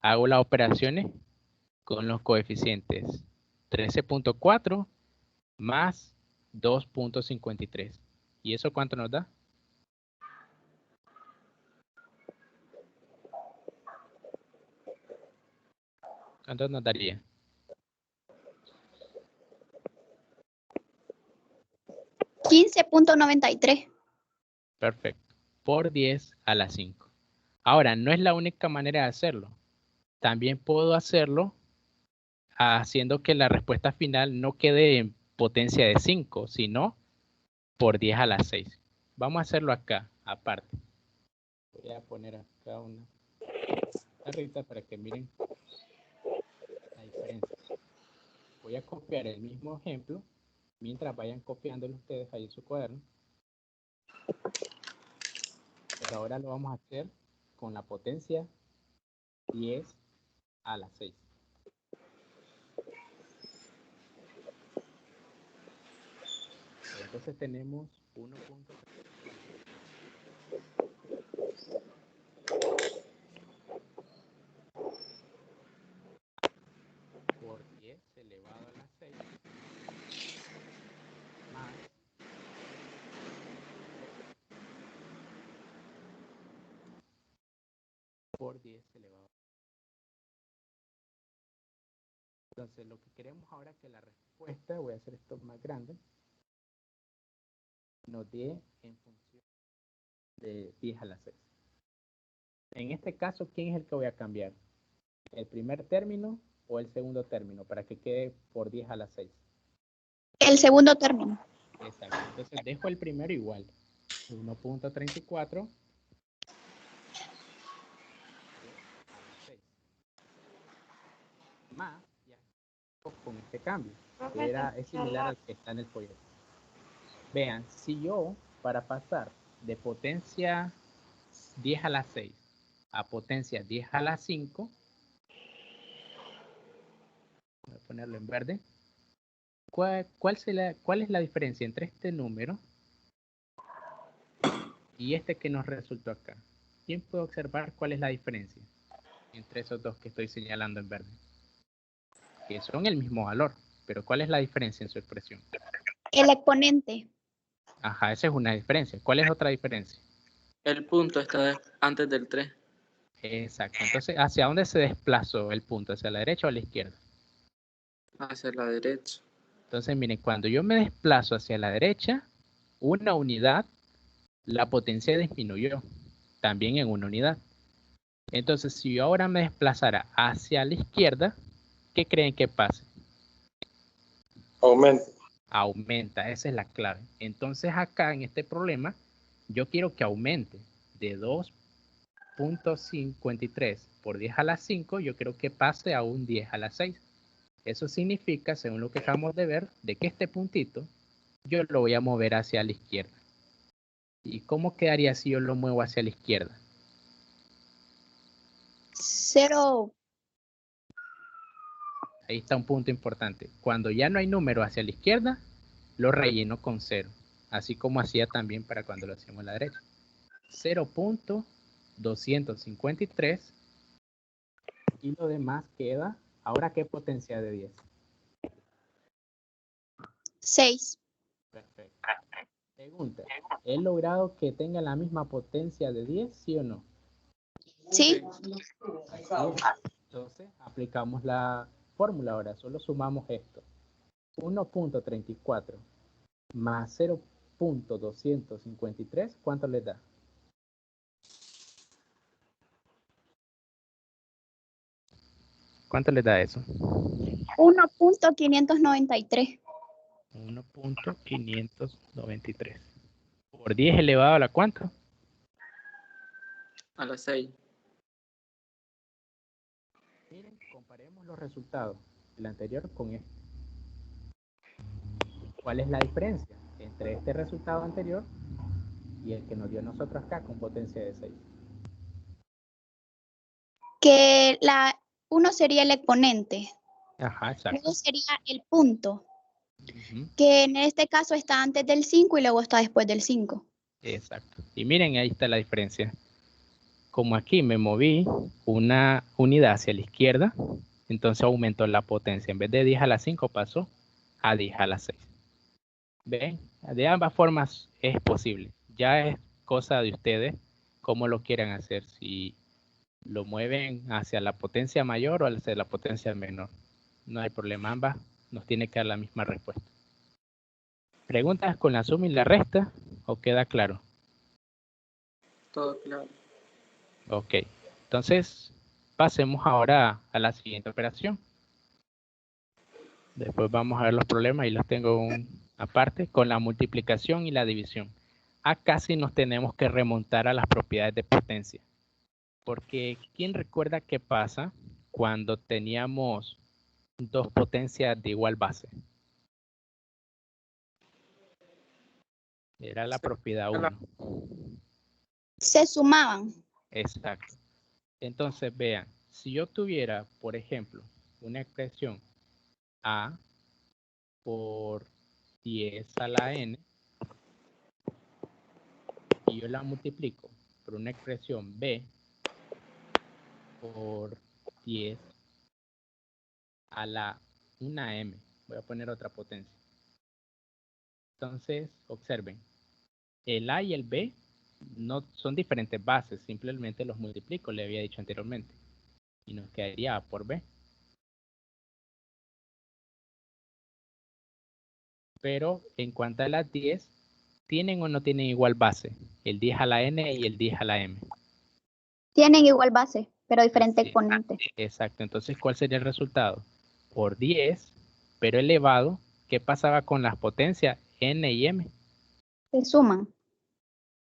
hago las operaciones con los coeficientes 13.4 más 2.53. ¿Y eso cuánto nos da? ¿Cuánto nos daría? 15.93. Perfecto. Por 10 a la 5. Ahora, no es la única manera de hacerlo. También puedo hacerlo haciendo que la respuesta final no quede en potencia de 5, sino por 10 a la 6. Vamos a hacerlo acá, aparte. Voy a poner acá una barrita para que miren la diferencia. Voy a copiar el mismo ejemplo mientras vayan copiándolo ustedes ahí en su cuaderno. Pero ahora lo vamos a hacer con la potencia 10 a la 6. Entonces tenemos 1. Por 10 elevado a la 6 más por 10 elevado. Entonces lo que queremos ahora es que la respuesta, voy a hacer esto más grande, nos dé en función de 10 a la 6. En este caso, ¿quién es el que voy a cambiar? ¿El primer término o el segundo término? Para que quede por 10 a la 6. El segundo término. Exacto. Entonces dejo el primero igual. 1.34 más, ya con este cambio, que es similar al que está en el folleto. Vean, si yo para pasar de potencia 10 a la 6 a potencia 10 a la 5, voy a ponerlo en verde, ¿cuál es la diferencia entre este número y este que nos resultó acá? ¿Quién puede observar cuál es la diferencia entre esos dos que estoy señalando en verde? Que son el mismo valor, pero ¿cuál es la diferencia en su expresión? El exponente. Ajá, esa es una diferencia. ¿Cuál es otra diferencia? El punto está antes del 3. Exacto. Entonces, ¿hacia dónde se desplazó el punto? ¿Hacia la derecha o a la izquierda? Hacia la derecha. Entonces, miren, cuando yo me desplazo hacia la derecha, una unidad, la potencia disminuyó, también en una unidad. Entonces, si yo ahora me desplazara hacia la izquierda, ¿qué creen que pase? Aumenta. Aumenta, esa es la clave. Entonces, acá en este problema, yo quiero que aumente de 2.53 por 10 a la 5, yo quiero que pase a un 10 a la 6. Eso significa, según lo que acabamos de ver, de que este puntito yo lo voy a mover hacia la izquierda. ¿Y cómo quedaría si yo lo muevo hacia la izquierda? 0. ahí está un punto importante. Cuando ya no hay número hacia la izquierda, lo relleno con 0. Así como hacía también para cuando lo hacíamos a la derecha. 0.253 y lo demás queda. Ahora, ¿qué potencia de 10? 6. Perfecto. Pregunta, ¿he logrado que tenga la misma potencia de 10, sí o no? Sí. Entonces, aplicamos la fórmula ahora. Solo sumamos esto. 1.34 más 0.253, ¿cuánto les da? ¿Cuánto les da eso? 1.593. 1.593. ¿Por 10 elevado a la cuánto? A las 6. Miren, comparemos los resultados. El anterior con este. ¿Cuál es la diferencia entre este resultado anterior y el que nos dio nosotros acá con potencia de 6? Que uno sería el exponente. Ajá, exacto. Luego sería el punto. Que en este caso está antes del 5 y luego está después del 5. Exacto. Y miren, ahí está la diferencia. Como aquí me moví una unidad hacia la izquierda, entonces aumentó la potencia. En vez de 10 a la 5 pasó a 10 a la 6. ¿Ven? De ambas formas es posible. Ya es cosa de ustedes cómo lo quieran hacer. Si lo mueven hacia la potencia mayor o hacia la potencia menor. No hay problema. Ambas nos tiene que dar la misma respuesta. ¿Preguntas con la suma y la resta o queda claro? Todo claro. Ok. Entonces, pasemos ahora a la siguiente operación. Después vamos a ver los problemas y los tengo aparte con la multiplicación y la división. Acá sí nos tenemos que remontar a las propiedades de potencia. Porque ¿quién recuerda qué pasa cuando teníamos dos potencias de igual base? Era la propiedad 1. Se sumaban. Exacto. Entonces, vean, si yo tuviera, por ejemplo, una expresión A por 10 a la n y yo la multiplico por una expresión B por 10 a la 1m. Voy a poner otra potencia. Entonces, observen, el A y el B no son diferentes bases, simplemente los multiplico, le había dicho anteriormente. Y nos quedaría A por B. Pero en cuanto a las 10, ¿tienen o no tienen igual base? El 10 a la n y el 10 a la m. Tienen igual base, pero diferente Sí. exponente. Exacto. Entonces, ¿cuál sería el resultado? Por 10, pero elevado, ¿qué pasaba con las potencias n y m? Se suman.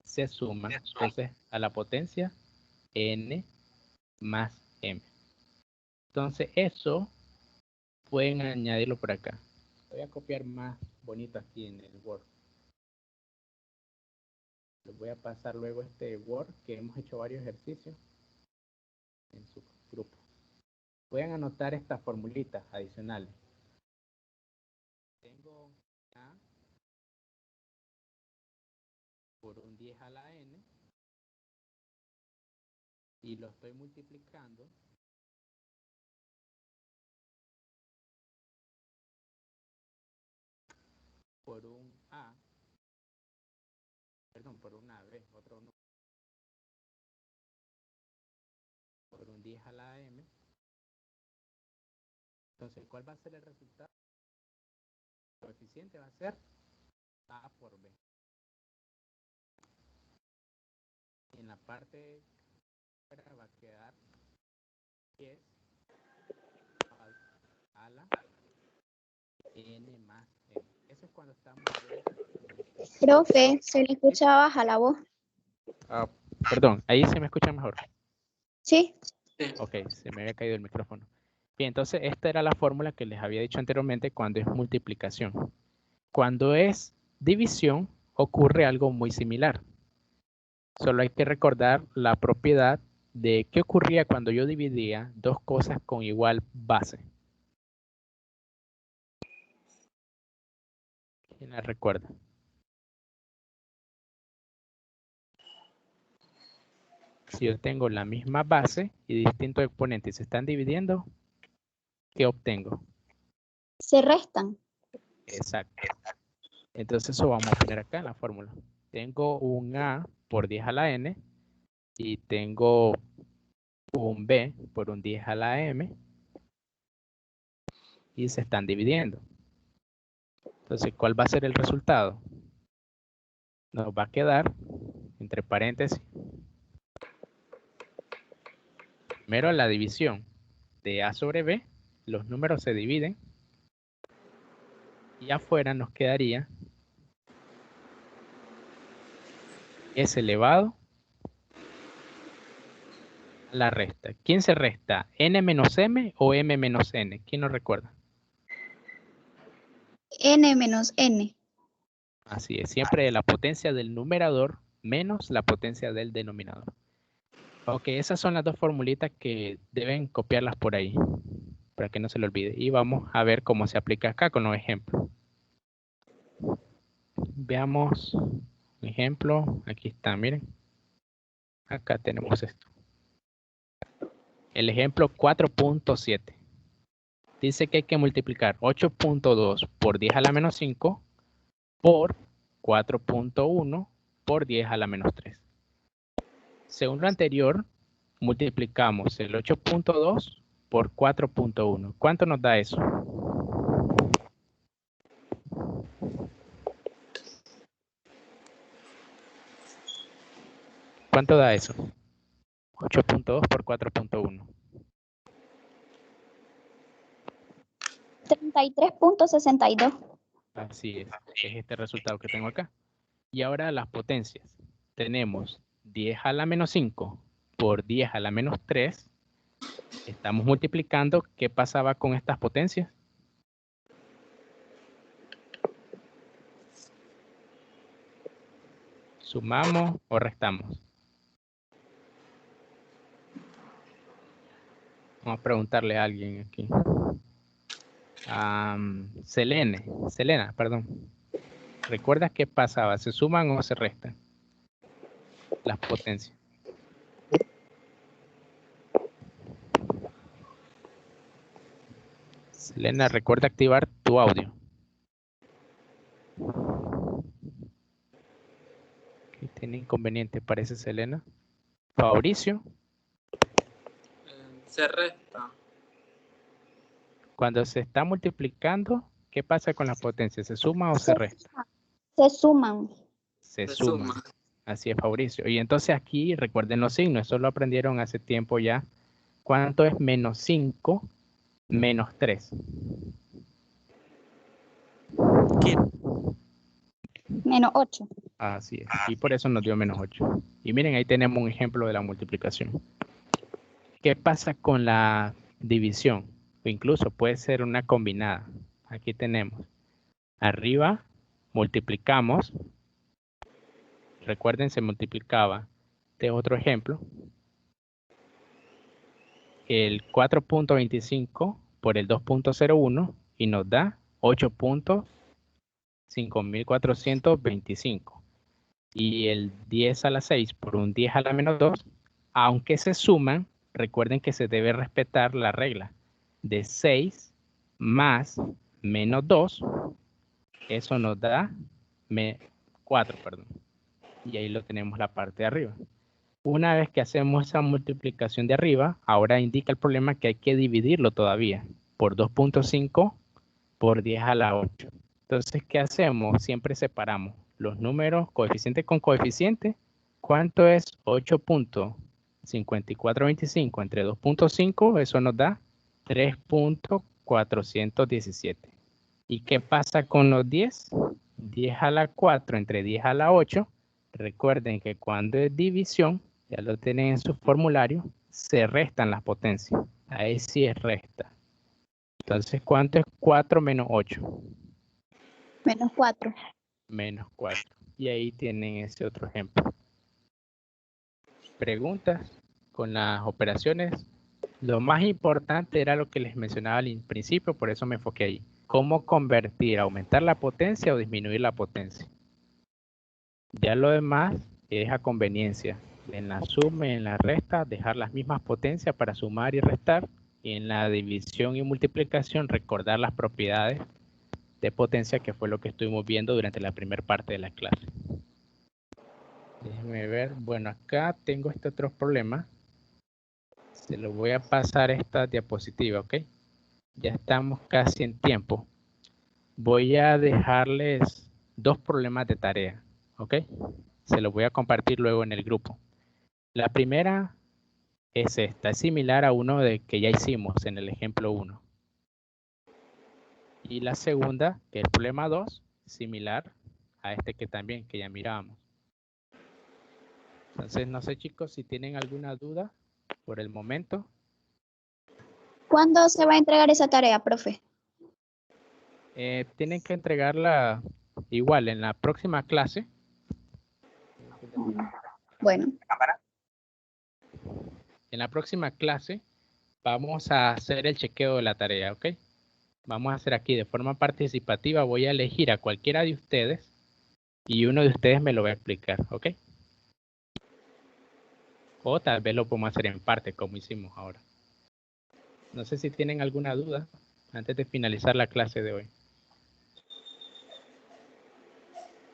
Se suman. Entonces, a la potencia n más m. Entonces, eso pueden añadirlo por acá. Voy a copiar más bonito aquí en el Word. Les voy a pasar luego este Word que hemos hecho varios ejercicios en su grupo. Pueden anotar estas formulitas adicionales. Tengo A por un 10 a la n y lo estoy multiplicando por un A, perdón, por una B, otro no, por un 10 a la m. Entonces, ¿cuál va a ser el resultado? El coeficiente va a ser A por B. Y en la parte va a quedar 10 a la n más m. Eso es cuando estamos... Profe, se le escucha baja la voz. Perdón, ahí se me escucha mejor. ¿Sí? Ok, se me había caído el micrófono. Bien, entonces esta era la fórmula que les había dicho anteriormente cuando es multiplicación. Cuando es división, ocurre algo muy similar. Solo hay que recordar la propiedad de qué ocurría cuando yo dividía dos cosas con igual base. ¿Quién la recuerda? Si yo tengo la misma base y distintos exponentes se están dividiendo, ¿qué obtengo? Se restan. Exacto. Entonces eso vamos a poner acá en la fórmula. Tengo un A por 10 a la N y tengo un B por un 10 a la M y se están dividiendo. Entonces, ¿cuál va a ser el resultado? Nos va a quedar, entre paréntesis, primero la división de A sobre B, los números se dividen y afuera nos quedaría S elevado a la resta. ¿Quién se resta? ¿N menos M o M menos N? ¿Quién nos recuerda? N menos N. Así es, siempre la potencia del numerador menos la potencia del denominador. Ok, esas son las dos formulitas que deben copiarlas por ahí, para que no se le olvide. Y vamos a ver cómo se aplica acá con los ejemplos. Veamos un ejemplo. Aquí está, miren. Acá tenemos esto. El ejemplo 4.7. Dice que hay que multiplicar 8.2 por 10 a la menos 5 por 4.1 por 10 a la menos 3. Según lo anterior, multiplicamos el 8.2 por 4.1. ¿Cuánto nos da eso? ¿Cuánto da eso? 8.2 por 4.1. 33.62. Así es este resultado que tengo acá. Y ahora las potencias. Tenemos 10 a la menos 5 por 10 a la menos 3. Estamos multiplicando. ¿Qué pasaba con estas potencias? ¿Sumamos o restamos? Vamos a preguntarle a alguien aquí. Selena, perdón. ¿Recuerdas qué pasaba? ¿Se suman o se restan las potencias? Selena, recuerda activar tu audio. ¿Qué tiene inconveniente? Parece Selena. Fabricio. Se resta. Cuando se está multiplicando, ¿qué pasa con las potencias? ¿Se suma o se resta? Se suman. Se suma. Así es, Fabricio. Y entonces aquí, recuerden los signos, eso lo aprendieron hace tiempo ya. ¿Cuánto es menos 5 menos 3? ¿Qué? Menos 8. Así es. Y por eso nos dio menos 8. Y miren, ahí tenemos un ejemplo de la multiplicación. ¿Qué pasa con la división? O incluso puede ser una combinada. Aquí tenemos. Arriba multiplicamos. Recuerden, se multiplicaba. Este otro ejemplo. El 4.25 por el 2.01 y nos da 8.5425. Y el 10 a la 6 por un 10 a la menos 2, aunque se suman, recuerden que se debe respetar la regla de 6 más menos 2, eso nos da 4, perdón. Y ahí lo tenemos la parte de arriba. Una vez que hacemos esa multiplicación de arriba, ahora indica el problema que hay que dividirlo todavía por 2.5 por 10 a la 8. Entonces, ¿qué hacemos? Siempre separamos los números coeficiente con coeficiente. ¿Cuánto es 8.5425 entre 2.5? Eso nos da 3.417. ¿Y qué pasa con los 10? 10 a la 4 entre 10 a la 8. Recuerden que cuando es división, ya lo tienen en su formulario, se restan las potencias. Ahí sí es resta. Entonces, ¿cuánto es 4 menos 8? Menos 4. Menos 4. Y ahí tienen ese otro ejemplo. Preguntas con las operaciones. Lo más importante era lo que les mencionaba al principio, por eso me enfoqué ahí. cómo convertir, aumentar la potencia o disminuir la potencia. Ya lo demás es a conveniencia. En la suma y en la resta, dejar las mismas potencias para sumar y restar. Y en la división y multiplicación, recordar las propiedades de potencia, que fue lo que estuvimos viendo durante la primera parte de la clase. Déjenme ver. Bueno, acá tengo este otro problema. Se lo voy a pasar esta diapositiva, ¿ok? Ya estamos casi en tiempo. Voy a dejarles 2 problemas de tarea, ¿ok? Se los voy a compartir luego en el grupo. La primera es esta, es similar a uno que ya hicimos en el ejemplo 1. Y la segunda, que es el problema 2, similar a este que ya mirábamos. Entonces, no sé, chicos, si tienen alguna duda por el momento. ¿Cuándo se va a entregar esa tarea, profe? Tienen que entregarla igual en la próxima clase. Bueno. En la próxima clase vamos a hacer el chequeo de la tarea, ¿ok? Vamos a hacer aquí de forma participativa. Voy a elegir a cualquiera de ustedes y uno de ustedes me lo va a explicar, ¿ok? O tal vez lo podemos hacer en parte, como hicimos ahora. No sé si tienen alguna duda antes de finalizar la clase de hoy.